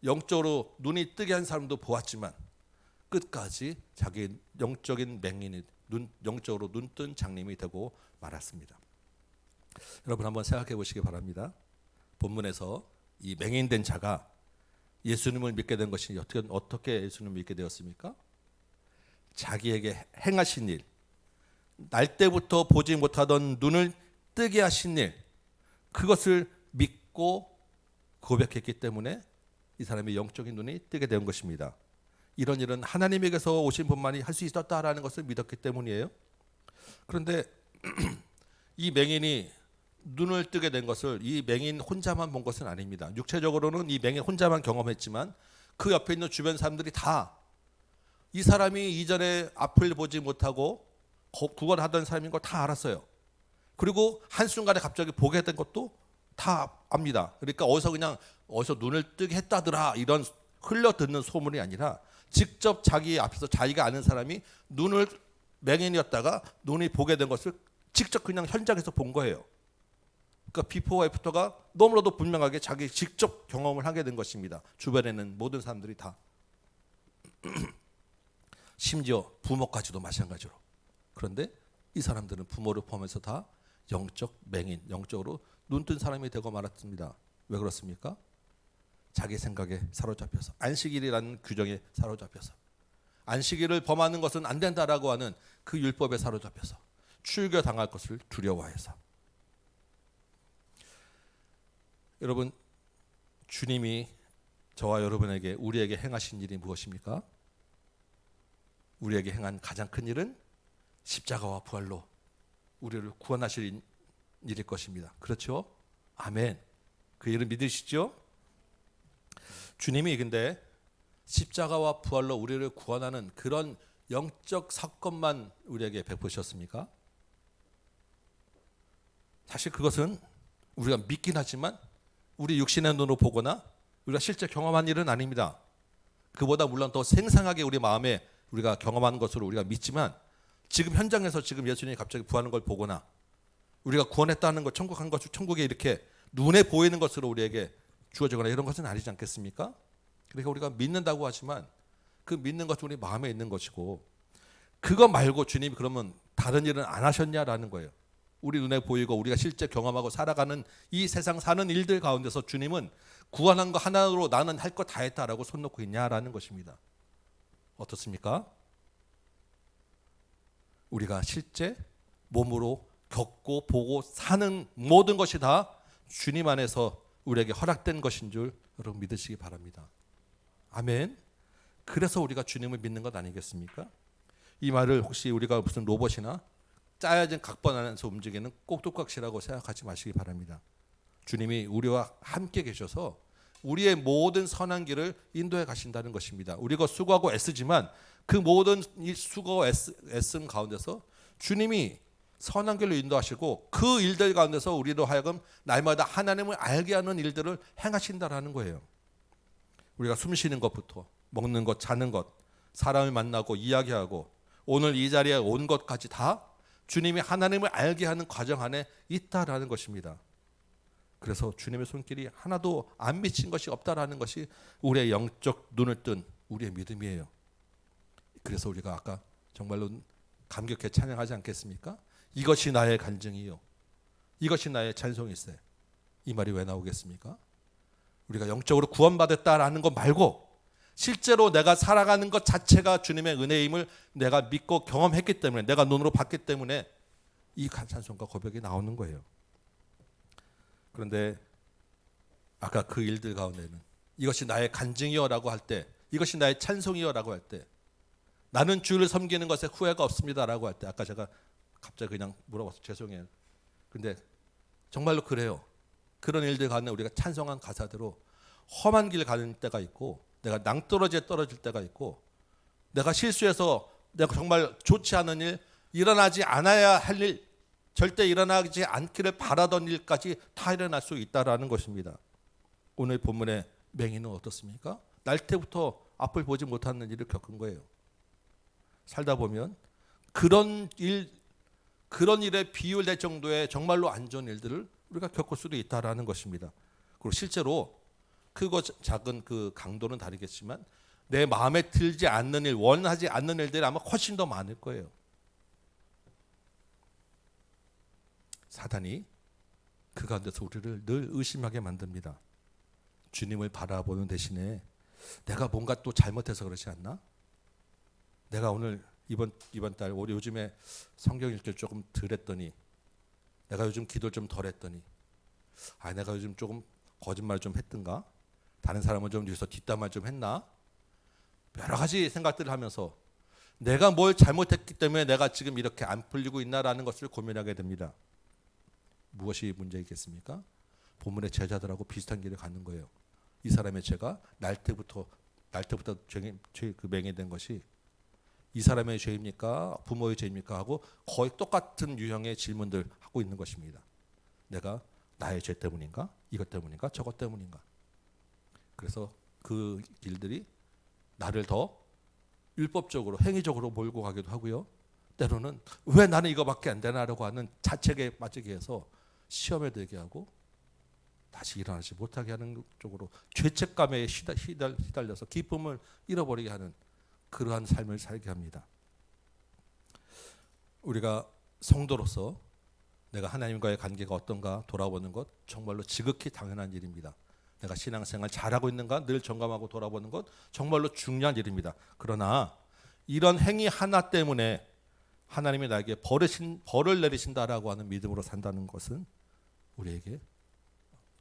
영적으로 눈이 뜨게 한 사람도 보았지만 끝까지 자기 영적인 맹인이 영적으로 눈뜬 장님이 되고 말았습니다. 여러분 한번 생각해 보시기 바랍니다. 본문에서 이 맹인된 자가 예수님을 믿게 된 것이 어떻게 예수님을 믿게 되었습니까? 자기에게 행하신 일, 날 때부터 보지 못하던 눈을 뜨게 하신 일, 그것을 믿고 고백했기 때문에 이 사람의 영적인 눈이 뜨게 된 것입니다. 이런 일은 하나님에게서 오신 분만이 할 수 있었다라는 것을 믿었기 때문이에요. 그런데 이 맹인이 눈을 뜨게 된 것을 이 맹인 혼자만 본 것은 아닙니다. 육체적으로는 이 맹인 혼자만 경험했지만 그 옆에 있는 주변 사람들이 다 이 사람이 이전에 앞을 보지 못하고 구걸하던 사람인 걸 다 알았어요. 그리고 한순간에 갑자기 보게 된 것도 다 압니다. 그러니까 어디서 눈을 뜨게 했다더라 이런 흘러듣는 소문이 아니라 직접 자기 앞에서 자기가 아는 사람이 눈을 맹인이었다가 눈이 보게 된 것을 직접 그냥 현장에서 본 거예요. 그러니까 비포와 애프터가 너무나도 분명하게 자기 직접 경험을 하게 된 것입니다. 주변에 있는 모든 사람들이 다. 심지어 부모까지도 마찬가지로. 그런데 이 사람들은 부모를 포함해서 다 영적 맹인, 영적으로 눈뜬 사람이 되고 말았습니다. 왜 그렇습니까? 자기 생각에 사로잡혀서, 안식일이라는 규정에 사로잡혀서, 안식일을 범하는 것은 안 된다라고 하는 그 율법에 사로잡혀서, 출교 당할 것을 두려워해서. 여러분, 주님이 저와 여러분에게, 우리에게 행하신 일이 무엇입니까? 우리에게 행한 가장 큰 일은 십자가와 부활로 우리를 구원하실 일일 것입니다. 그렇죠? 아멘. 그 일을 믿으시죠? 주님이 근데 십자가와 부활로 우리를 구원하는 그런 영적 사건만 우리에게 베푸셨습니까? 사실 그것은 우리가 믿긴 하지만 우리 육신의 눈으로 보거나 우리가 실제 경험한 일은 아닙니다. 그보다 물론 더 생생하게 우리 마음에 우리가 경험하는 것으로 우리가 믿지만, 지금 현장에서 지금 예수님이 갑자기 부활하는 걸 보거나 우리가 구원했다는 것, 천국 한 것을 천국에 이렇게 눈에 보이는 것으로 우리에게 주어지거나 이런 것은 아니지 않겠습니까? 그러니까 우리가 믿는다고 하지만 그 믿는 것은 우리 마음에 있는 것이고, 그거 말고 주님이 그러면 다른 일은 안 하셨냐라는 거예요. 우리 눈에 보이고 우리가 실제 경험하고 살아가는 이 세상 사는 일들 가운데서 주님은 구원한 거 하나로 나는 할 거 다 했다라고 손 놓고 있냐라는 것입니다. 어떻습니까? 우리가 실제 몸으로 겪고 보고 사는 모든 것이 다 주님 안에서 우리에게 허락된 것인 줄 여러분 믿으시기 바랍니다. 아멘. 그래서 우리가 주님을 믿는 것 아니겠습니까? 이 말을 혹시 우리가 무슨 로봇이나 짜여진 각본 안에서 움직이는 꼭두각시라고 생각하지 마시기 바랍니다. 주님이 우리와 함께 계셔서 우리의 모든 선한 길을 인도해 가신다는 것입니다. 우리가 수고하고 애쓰지만 그 모든 이 수고와 애씀 가운데서 주님이 선한 길로 인도하시고 그 일들 가운데서 우리로 하여금 날마다 하나님을 알게 하는 일들을 행하신다라는 거예요. 우리가 숨 쉬는 것부터 먹는 것, 자는 것, 사람을 만나고 이야기하고 오늘 이 자리에 온 것까지 다 주님이 하나님을 알게 하는 과정 안에 있다라는 것입니다. 그래서 주님의 손길이 하나도 안 미친 것이 없다라는 것이 우리의 영적 눈을 뜬 우리의 믿음이에요. 그래서 우리가 아까 정말로 감격해 찬양하지 않겠습니까? 이것이 나의 간증이요, 이것이 나의 찬송일세. 이 말이 왜 나오겠습니까? 우리가 영적으로 구원받았다라는 것 말고 실제로 내가 살아가는 것 자체가 주님의 은혜임을 내가 믿고 경험했기 때문에, 내가 눈으로 봤기 때문에 이 찬송과 고백이 나오는 거예요. 그런데 아까 그 일들 가운데는 이것이 나의 간증이요라고 할 때, 이것이 나의 찬송이요라고 할 때, 나는 주를 섬기는 것에 후회가 없습니다라고 할 때, 아까 제가 갑자기 그냥 물어봐서 죄송해요. 근데 정말로 그래요. 그런 일들 가운데 우리가 찬송한 가사대로 험한 길 가는 때가 있고, 내가 낭떠러지에 떨어질 때가 있고, 내가 실수해서 내가 정말 좋지 않은 일, 일어나지 않아야 할 일, 절대 일어나지 않기를 바라던 일까지 다 일어날 수 있다라는 것입니다. 오늘 본문의 맹인은 어떻습니까? 날 때부터 앞을 보지 못하는 일을 겪은 거예요. 살다 보면 그런 일에 비율될 정도의 정말로 안 좋은 일들을 우리가 겪을 수도 있다라는 것입니다. 그리고 실제로 크고 작은 그 강도는 다르겠지만 내 마음에 들지 않는 일, 원하지 않는 일들이 아마 훨씬 더 많을 거예요. 사단이 그 가운데서 우리를 늘 의심하게 만듭니다. 주님을 바라보는 대신에 내가 뭔가 또 잘못해서 그러지 않나? 내가 오늘 이번 달 우리 요즘에 성경 읽기를 조금 덜 했더니, 내가 요즘 기도를 좀 덜 했더니, 내가 요즘 조금 거짓말 좀 했던가? 다른 사람은 좀 뒤에서 뒷담화 좀 했나? 여러 가지 생각들을 하면서 내가 뭘 잘못했기 때문에 내가 지금 이렇게 안 풀리고 있나라는 것을 고민하게 됩니다. 무엇이 문제이겠습니까? 본문의 제자들하고 비슷한 길을 가는 거예요. 이 사람의 죄가 날 때부터 그 맹인된 것이 이 사람의 죄입니까? 부모의 죄입니까? 하고 거의 똑같은 유형의 질문들 하고 있는 것입니다. 내가 나의 죄 때문인가? 이것 때문인가? 저것 때문인가? 그래서 그 일들이 나를 더 율법적으로 행위적으로 몰고 가기도 하고요. 때로는 왜 나는 이거밖에 안 되나라고 하는 자책에 빠지게 해서 시험에 들게 하고 다시 일어나지 못하게 하는 쪽으로 죄책감에 휘달려서 기쁨을 잃어버리게 하는 그러한 삶을 살게 합니다. 우리가 성도로서 내가 하나님과의 관계가 어떤가 돌아보는 것 정말로 지극히 당연한 일입니다. 내가 신앙생활 잘하고 있는가 늘 점검하고 돌아보는 것 정말로 중요한 일입니다. 그러나 이런 행위 하나 때문에 하나님이 나에게 벌을 내리신다라고 하는 믿음으로 산다는 것은 우리에게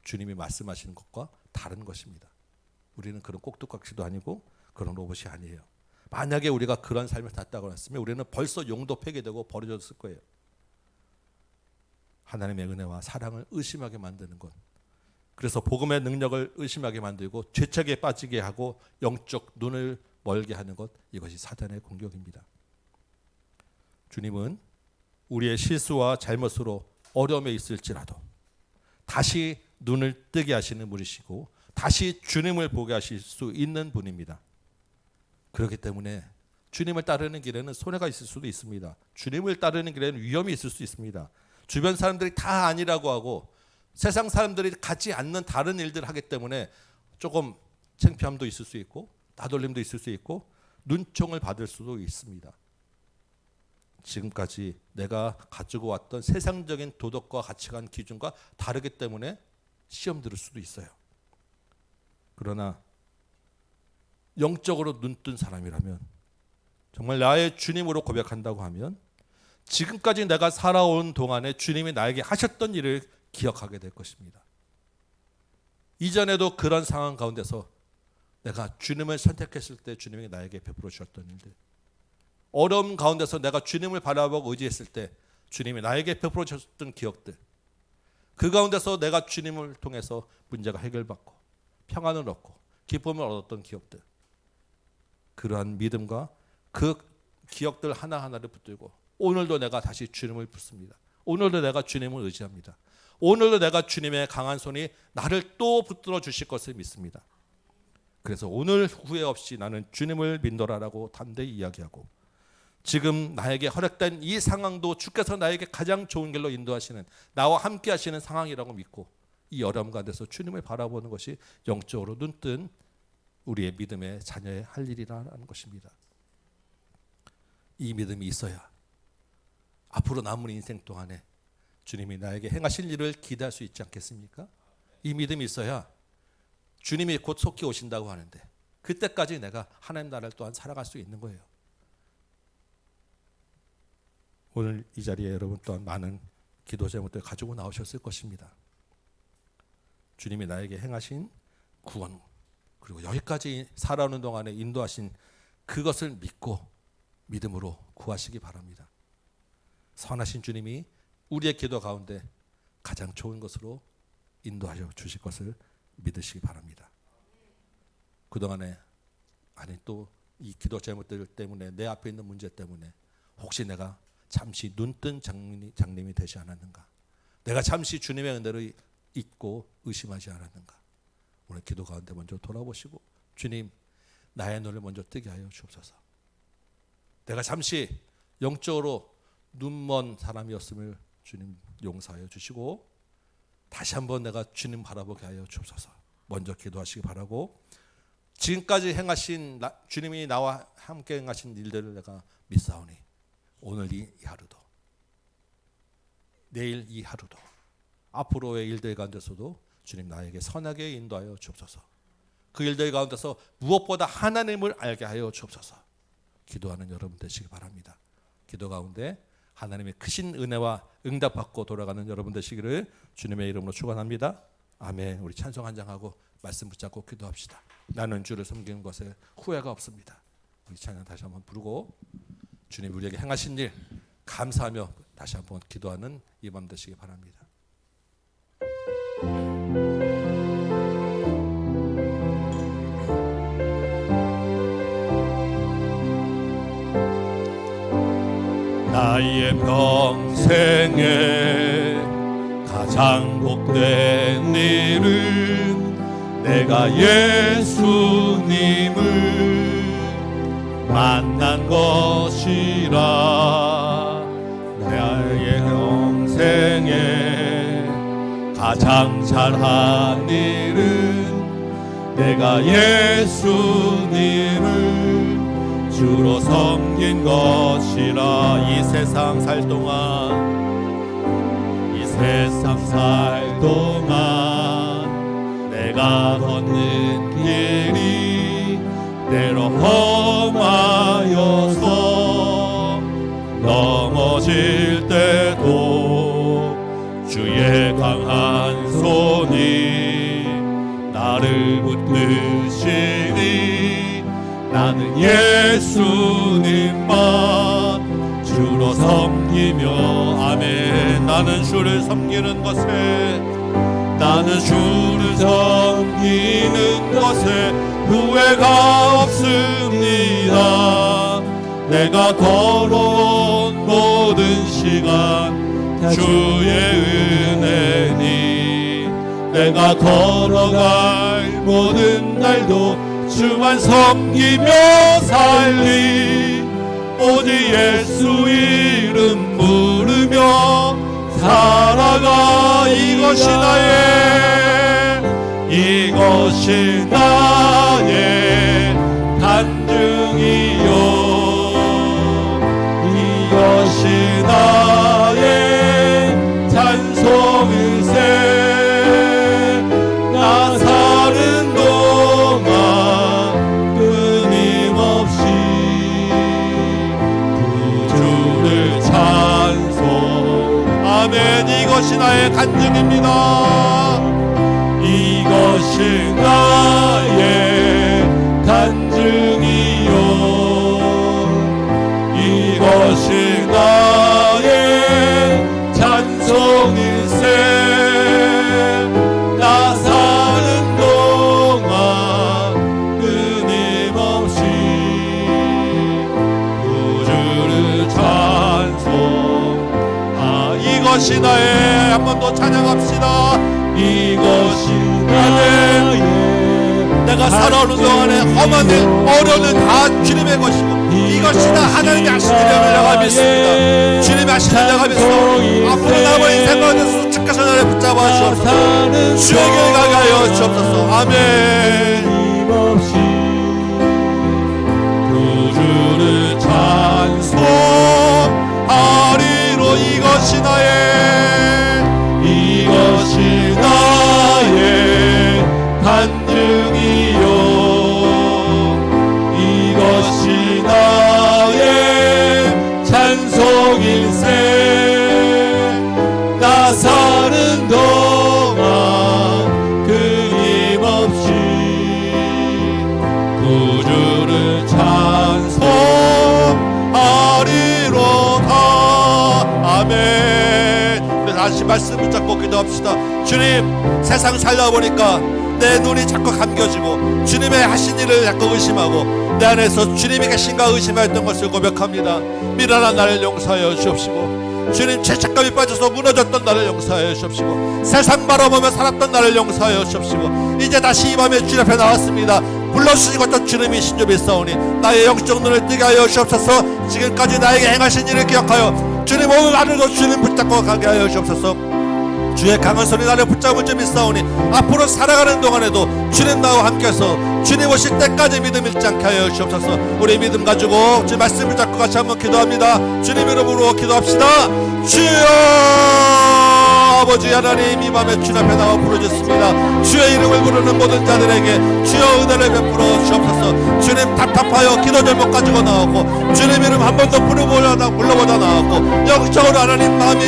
주님이 말씀하시는 것과 다른 것입니다. 우리는 그런 꼭두각시도 아니고 그런 로봇이 아니에요. 만약에 우리가 그런 삶을 샀다고 했으면 우리는 벌써 용도 폐기되고 버려졌을 거예요. 하나님의 은혜와 사랑을 의심하게 만드는 것, 그래서 복음의 능력을 의심하게 만들고 죄책에 빠지게 하고 영적 눈을 멀게 하는 것, 이것이 사단의 공격입니다. 주님은 우리의 실수와 잘못으로 어려움에 있을지라도 다시 눈을 뜨게 하시는 분이시고 다시 주님을 보게 하실 수 있는 분입니다. 그렇기 때문에 주님을 따르는 길에는 손해가 있을 수도 있습니다. 주님을 따르는 길에는 위험이 있을 수 있습니다. 주변 사람들이 다 아니라고 하고 세상 사람들이 갖지 않는 다른 일들을 하기 때문에 조금 창피함도 있을 수 있고 나돌림도 있을 수 있고 눈총을 받을 수도 있습니다. 지금까지 내가 가지고 왔던 세상적인 도덕과 가치관 기준과 다르기 때문에 시험 들을 수도 있어요. 그러나 영적으로 눈뜬 사람이라면 정말 나의 주님으로 고백한다고 하면 지금까지 내가 살아온 동안에 주님이 나에게 하셨던 일을 기억하게 될 것입니다. 이전에도 그런 상황 가운데서 내가 주님을 선택했을 때 주님이 나에게 베풀어 주셨던 일들, 어려움 가운데서 내가 주님을 바라보고 의지했을 때 주님이 나에게 베풀어 주셨던 기억들, 그 가운데서 내가 주님을 통해서 문제가 해결받고 평안을 얻고 기쁨을 얻었던 기억들, 그러한 믿음과 그 기억들 하나하나를 붙들고 오늘도 내가 다시 주님을 붙습니다. 오늘도 내가 주님을 의지합니다. 오늘도 내가 주님의 강한 손이 나를 또 붙들어 주실 것을 믿습니다. 그래서 오늘 후회 없이 나는 주님을 믿노라라고 담대히 이야기하고, 지금 나에게 허락된 이 상황도 주께서 나에게 가장 좋은 길로 인도하시는, 나와 함께 하시는 상황이라고 믿고 이 어려움 가운데서 주님을 바라보는 것이 영적으로 눈뜬 우리의 믿음의 자녀의 할 일이라는 것입니다. 이 믿음이 있어야 앞으로 남은 인생 동안에 주님이 나에게 행하실 일을 기대할 수 있지 않겠습니까? 이 믿음이 있어야 주님이 곧 속히 오신다고 하는데 그때까지 내가 하나님 나라를 또한 살아갈 수 있는 거예요. 오늘 이 자리에 여러분 또한 많은 기도 제목들 가지고 나오셨을 것입니다. 주님이 나에게 행하신 구원, 그리고 여기까지 살아오는 동안에 인도하신 그것을 믿고 믿음으로 구하시기 바랍니다. 선하신 주님이 우리의 기도 가운데 가장 좋은 것으로 인도하여 주실 것을 믿으시기 바랍니다. 그동안에 또 이 기도 제목들 때문에 내 앞에 있는 문제 때문에 혹시 내가 잠시 눈뜬 장님이 되지 않았는가? 내가 잠시 주님의 은혜를 잊고 의심하지 않았는가? 오늘 기도 가운데 먼저 돌아보시고 주님 나의 눈을 먼저 뜨게 하여 주옵소서. 내가 잠시 영적으로 눈먼 사람이었음을 주님 용서하여 주시고 다시 한번 내가 주님 바라보게 하여 주옵소서. 먼저 기도하시기 바라고 지금까지 행하신 주님이 나와 함께 행하신 일들을 내가 믿사오니 오늘 이 하루도 내일 이 하루도 앞으로의 일들 가운데서도 주님 나에게 선하게 인도하여 주옵소서. 그 일들 가운데서 무엇보다 하나님을 알게 하여 주옵소서. 기도하는 여러분 되시기 바랍니다. 기도 가운데 하나님의 크신 은혜와 응답받고 돌아가는 여러분 되시기를 주님의 이름으로 축원합니다. 아멘. 우리 찬송 한 장하고 말씀 붙잡고 기도합시다. 나는 주를 섬기는 것에 후회가 없습니다. 우리 찬양 다시 한번 부르고 주님 우리에게 행하신 일 감사하며 다시 한번 기도하는 이 밤 되시기 바랍니다. 나의 평생에 가장 복된 일은 내가 예수님을 만난 것이라. 나의 평생에 가장 잘한 일은 내가 예수님을 주로 섬긴 것이라. 이 세상 살 동안 내가 걷는 길이 때로 험하여서 넘어질 때도 주의 강한 손이 나를 붙드시니 나는 예수님만 주로 섬기며 아멘. 나는 주를 섬기는 것에 후회가 없습니다. 내가 걸어온 모든 시간 주의 은혜니 내가 걸어갈 모든 날도 주만 섬기며 살리. 오직 예수 이름 부르며 살아가. 이것이 나의 간증이요. 이것이 나의 찬송일세. 나 사는 동안 끊임없이 구주를 찬송. 아멘. 이것이 나의 간증입니다. 이것이 나의 간증이요. 이것이 나의 찬송일세. 나 사는 동안 끊임없이 구주를 찬송. 이것이 나의. 한 번 더 찬양합시다. 이것이 나의. 내가 살아오는 동안에 험한 일, 어려운 일 다 주님의 것이고 이것이 다 하나님이 하시는 일을 내가 믿습니다. 주님이 하시는 일을 내가 믿습니다. 앞으로 남은 인생 가운데서 주께서 나를 붙잡아 주옵소서. 주의 길 가게 하여 주옵소서. 아멘. 구주를 찬송하리로. 이것이 나의 간증이요. 이것이 나의 찬송일세. 나 사는 동안 끊임없이 구주를 찬송하리로다. 아멘. 다시 말씀 붙잡고 기도합시다. 주님, 세상 살다 보니까 내 눈이 자꾸 감겨지고 주님의 하신 일을 자꾸 의심하고 내 안에서 주님이 계신가 의심했던 것을 고백합니다. 미련한 나를 용서하여 주옵시고, 주님 죄책감이 빠져서 무너졌던 나를 용서하여 주옵시고, 세상 바라보며 살았던 나를 용서하여 주옵시고, 이제 다시 이 밤에 주님 앞에 나왔습니다. 불러주시고 또 주님이신 줄 믿사오니 나의 영적 눈을 뜨게 하여 주옵소서. 지금까지 나에게 행하신 일을 기억하여 주님 오늘 하루도 주님 붙잡고 가게 하여 주옵소서. 주의 강한 손이 나를 붙잡을 줄 믿사오니 앞으로 살아가는 동안에도 주님 나와 함께해서 주님 오실 때까지 믿음 잃지 않게 하여 주옵소서. 우리 믿음 가지고 주님 말씀 붙잡고 같이 한번 기도합니다. 주님 이름으로 기도합시다. 주여, 아버지 하나님, 이 밤에 주님 앞에 나와 부르짖습니다. 주의 이름을 부르는 모든 자들에게 주여 은혜를 베풀어 주옵소서. 주님 답답하여 기도 제목 가지고 나오고 주님 이름 한 번 더 불러보다 나왔고 영적으로 하나님 마음이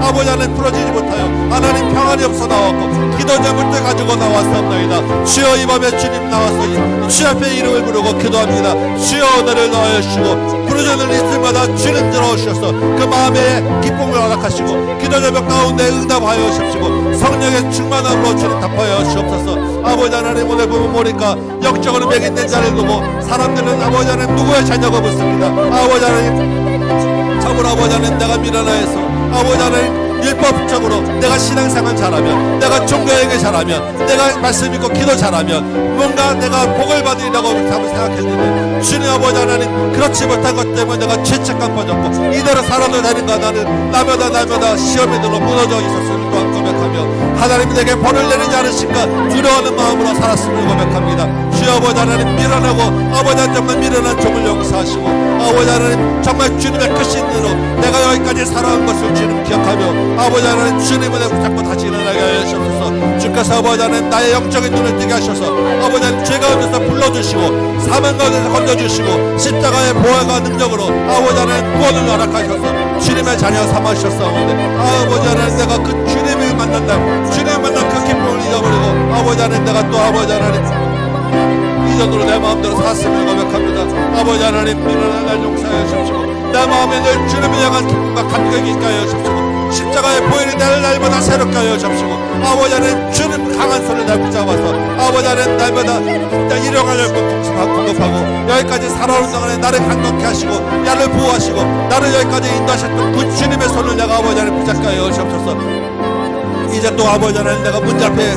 아버지 하나님 풀어지지 못하여 하나님 평안이 없어 나왔고 기도 제목들 가지고 나왔사옵나이다. 주여, 이 밤에 주님 나와서 주 앞에 이름을 부르고 기도합니다. 주여 은혜를 넣어 주시고 부르짖는 이틀마다 주님 들어오셔서 그 마음에 기쁨을 허락하시고 기도 제목 가운데 응답하여 주시고 성령의 충만함으로 주님 답하여 주옵소서. 아버지 하나님, 오늘 보면 보니까 영적으로 매긴된 자를 두고 사람들은 아버지 하나님 누구의 자녀가 묻습니다. 아버지 하나님, 참으로 아버지 하나님, 내가 미련하여서 아버지 하나님 율법적으로 내가 신앙생활 잘하면, 내가 종교행위 잘하면, 내가 말씀 읽고 기도 잘하면 뭔가 내가 복을 받으리라고 생각했는데 주님 아버지 하나님, 그렇지 못한 것 때문에 내가 죄책감 빠졌고 이대로 살아도 되는가, 나는 날마다 시험에 들어 무너져 있었음을 또한 고백하며 하나님이 내게 벌을 내리지 않으실까 두려워하는 마음으로 살았음을 고백합니다. 주여 아버지 하나님, 미련하고 아버지 하나님 정말 미련한 종을 용서하시고 아버지 하나님 정말 주님의 크신 은혜로 내가 여기까지 살아온 것을 주님 기억하며 아버지 하나님 주님을 붙잡고 다시 일어나게 하여 주옵소서. 주께서 아버지 하나님 나의 영적인 눈을 뜨게 하셔서 아버지 하나님 죄 가운데서 불러주시고 사망 가운데서 건져주시고 십자가의 보혈과 능력으로 아버지 하나님 구원을 허락하셔서 주님의 자녀 삼으셨사오니 아버지 하나님, 내가 그 주님을 만난 날, 주님을 만난 그 기쁨을 잊어버리고 아버지 하나님 내가 또 아버지 하나님 이전으로 내 마음대로 살았음을 고백합니다. 아버지 하나님, 미련한 날 용서하여 주십시오. 내 마음에 늘 주님을 향한 기쁨과 감격이 있게 하여 주십시오. 십자가의 보혈이 나를 날마다 새롭게 하여 주십시오. 아버지 하나님, 주님 강한 손을 날 붙잡아서 아버지 하나님 날마다 일용할 공급하고 여기까지 살아오는 동안에 나를 강건케 하시고 나를 보호하시고 나를 여기까지 인도하셨던 그 주님의 손을 내가 아버지 하나님 붙잡게 하여 주옵소서. 이제 또 아버지 하나님, 내가 문제 앞에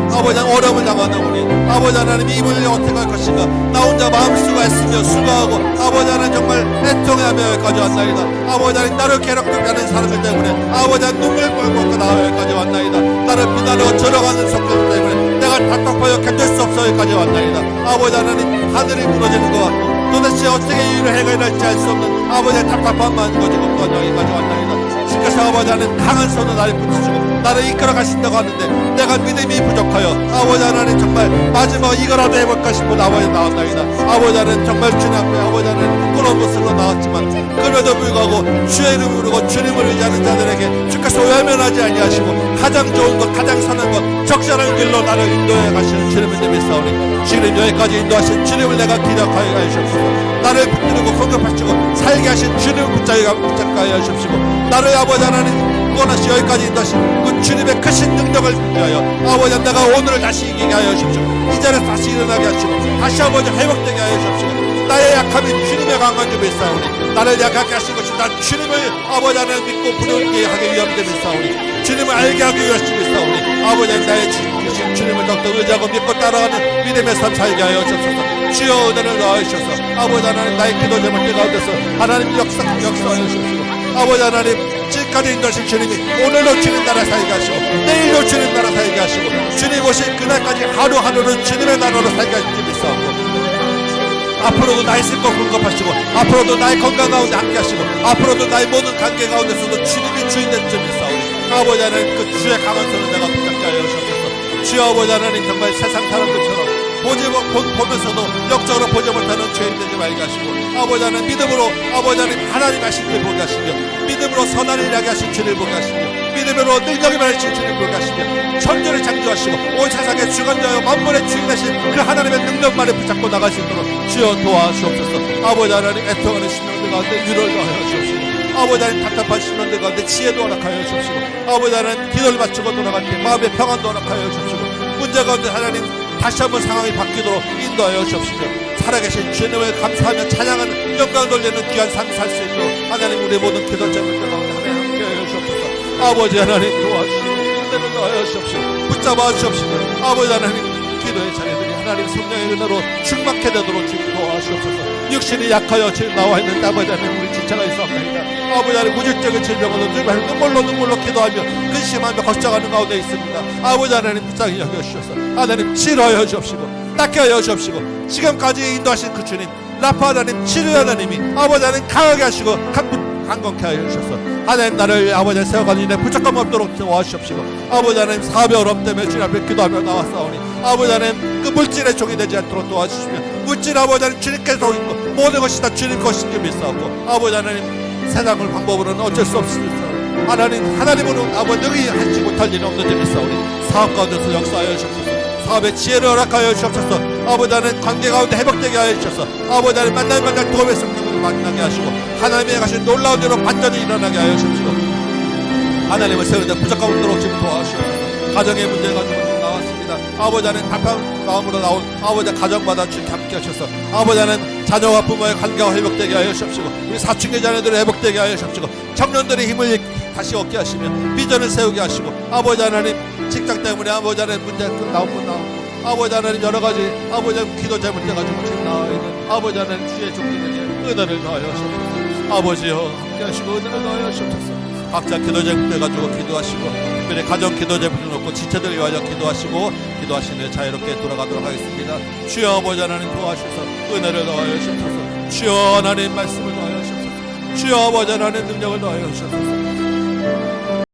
아버지 하나님 어려움을 당하노니 아버지 하나님 이 문제 어떻게 할 것인가, 나 혼자 마음수가 애쓰며 수고하고 아버지 하나님 정말 애통해하며 여기까지 왔나이다. 아버지 하나님, 나를 괴롭게하는 사람들 때문에 아버지 하나님 눈물 뻘뻘 나와 여기까지 왔나이다. 나를 비난하고 절어가는 성격 때문에 내가 답답하여 견딜 수 없어 여기까지 왔나이다. 아버지 하나님, 하늘이 무너지는 것 같고 도대체 어떻게 이유를 해결할지 알 수 없는 아버지의 답답한 마음이 가지고 또한 여기까지 왔나이다. 주께서 아버지 하나님 강한 손으로 나를 붙이시고 나를 이끌어 가신다고 하는데 내가 믿음이 부족하여 아버지 하나님 정말 마지막 이거라도 해볼까 싶어 아버지 나왔나이다. 아버지 하나님 정말 주님 앞에 아버지 하나님 부끄러운 모습으로 나왔지만 그럼에도 불구하고 주의 이름을 부르고 주님을 의지하는 자들에게 주께서 외면하지 아니하시고 가장 좋은 것, 가장 선한 것, 적절한 길로 나를 인도해 가시는 주님을 믿사오니 주님 여기까지 인도하신 주님을 내가 기억하여 하시옵소서. 나를 붙들고 공급하시고 살게 하신 주님을 붙잡게 하여 주옵시고 나를 아버지 하나님 구원하시 여기까지 인도하신 그 주님의 크신 능력을 위하여 아버지 하나님, 내가 오늘을 다시 이기게 하여 주십시오. 이 자리에서 다시 일어나게 하시고 다시 아버지 회복되게 하여 주십시오. 나의 약함이 주님의 강한 줄 믿사오니 나를 약하게 하신 것이 나 주님을 아버지 하나님 믿고 부르게 하기 위함을 믿사오니 주님을 알게 하기 위하여 믿사오니 아버지 하나님, 나의 주신 주님을 더욱더 의지하고 믿고 따라가는 믿음의 삶 살게 하여 주옵소서. 주여 은혜를 넣어 주셔서 아버지 하나님, 나의 기도 제목들 가운데서 하나님 역사하여 주옵소서. 아버지 하나님, 지금까지 인도하신 주님이 오늘도 주님 나라 살게 하시고 내일도 주님 나라 살게 하시고 주님 오실 그날까지 하루하루를 주님의 나라로 살게 하시기 믿사옵고 앞으로도 나의 생각 공급하시고 앞으로도 나의 건강 가운데 함께 하시고 앞으로도 나의 모든 관계 가운데서도 주님이 주인 된 점이 싸우니 아버지 하나님, 그 주의 강한 손을 내가 붙잡게 하여 주옵소서. 주여 아버지 하나님, 정말 세상 사람들처럼 보면서도 영적으로 보지 못하는 죄인 되지 말게 하시고 아버지 하나님, 믿음으로 아버지 하나님 하나님 하신 줄 보게 하시며 믿음으로 선한 일을 하게 하신 주를 보게 하시며 믿음으로 능력이 많으신 주를 보게 하시며 천지를 창조하시고 온 세상의 주관자여 만물의 주인 되신 그 하나님의 능력만을 붙잡고 나갈 수 있도록 주여 도와주옵소서. 아버지 하나님, 애통하는 심령들 가운데 위로를 더하여 주옵시고 아버지 하나님 답답한 신론들 가운데 지혜도 허락하여 주옵시고 아버지 하나님 기도를 마치고 돌아갈 때 마음의 평안도 허락하여 주옵시고 문제 가운데 하나님 다시 한번 상황이 바뀌도록 인도하여 주옵시고 살아계신 주님을 감사하며 찬양하는 영광 돌리는 귀한 삶 살 수 있도록 하나님 우리 모든 기도 제물들 가운데 하나님 함께하여 주옵소서. 아버지 하나님 도와주시고 은혜를 더하여 주옵시고 붙잡아 주옵시고 아버지 하나님 기도의 자녀들이 하나님 성령의 은혜로 충만케 되도록 주님 도와주옵소서. 육신이 약하여 지금 나와 있는 아버지 하나님 우리 지체가 있사옵나이다. 아버지 하나님 무질적인 질병으로 눈물로 기도하며 근심하며 걱정하는 가운데 있습니다. 아버지 하나님 불쌍히 여겨주셔서 하나님 치료하여 주옵시고 낫게 하여 주옵시고 지금까지 인도하신 그 주님 라파 하나님 치료 하나님이 아버지 하나님 강하게 하시고 강건케 하여 주셔서 하나님 나를 아버지 세워가는 일에 부족함 없도록 도와주시옵시고 아버지 하나님 사업의 어려움 때문에 주님 앞에 기도하며 나왔사오니 아버지 하나님 그 물질의 종이 되지 않도록 도와주시며 물질 아버지 하나님 주님께서 있고 모든 것이 다 주님 것인 줄 믿사오고 아버지 하나님 세상을 방법으로는 어쩔 수 없습니다. 하나님으로는 아버지 능히 하지 못할 일이 없는 줄 믿사오니 사업 가운데서 역사하여 주옵소서. 사업의 지혜를 허락하여 주옵소서. 아버지 하나님 관계 가운데 회복되게 하여 주셔서 아버지 하나님 만날 도움의 성령을 만나게 하시고 하나님의 가신 놀라운 일로 반전이 일어나게 하여 주옵시고 하나님을 세우는데 부족함 없도록 지금 도와주시옵소서. 가정의 문제 가지고 나왔습니다. 아버지 하나님 답답한 마음으로 나온 아버지 가정마다 주님 함께 하셔서 아버지 하나님 자녀와 부모의 관계가 회복되게 하여 주옵시고 우리 사춘기 자녀들이 회복되게 하여 주옵시고 청년들의 힘을 다시 얻게 하시며 비전을 세우게 하시고 아버지 하나님 직장 때문에 아버지 하나님 문제 나오고 아버지 하나님 여러 가지 아버지 하나님 기도 잘못돼 가지고 지금 나와 있는 아버지 하나님 주의 종들에게 은혜를 더하여 주옵소서. 아버지여 함께 하시고 은혜를 더하여 주옵소서. 각자 기도 제목들 가지고 기도하시고 특별히 가정 기도 제목을 놓고 지체들 위하여 기도하시고 기도하시는 자유롭게 돌아가도록 하겠습니다. 주여 아버지 하나님 도와주셔서 은혜를 더하여 주옵소서. 주여 하나님 말씀을 더하여 주옵소서. 주여 아버지 하나님 능력을 더하여 주옵소서.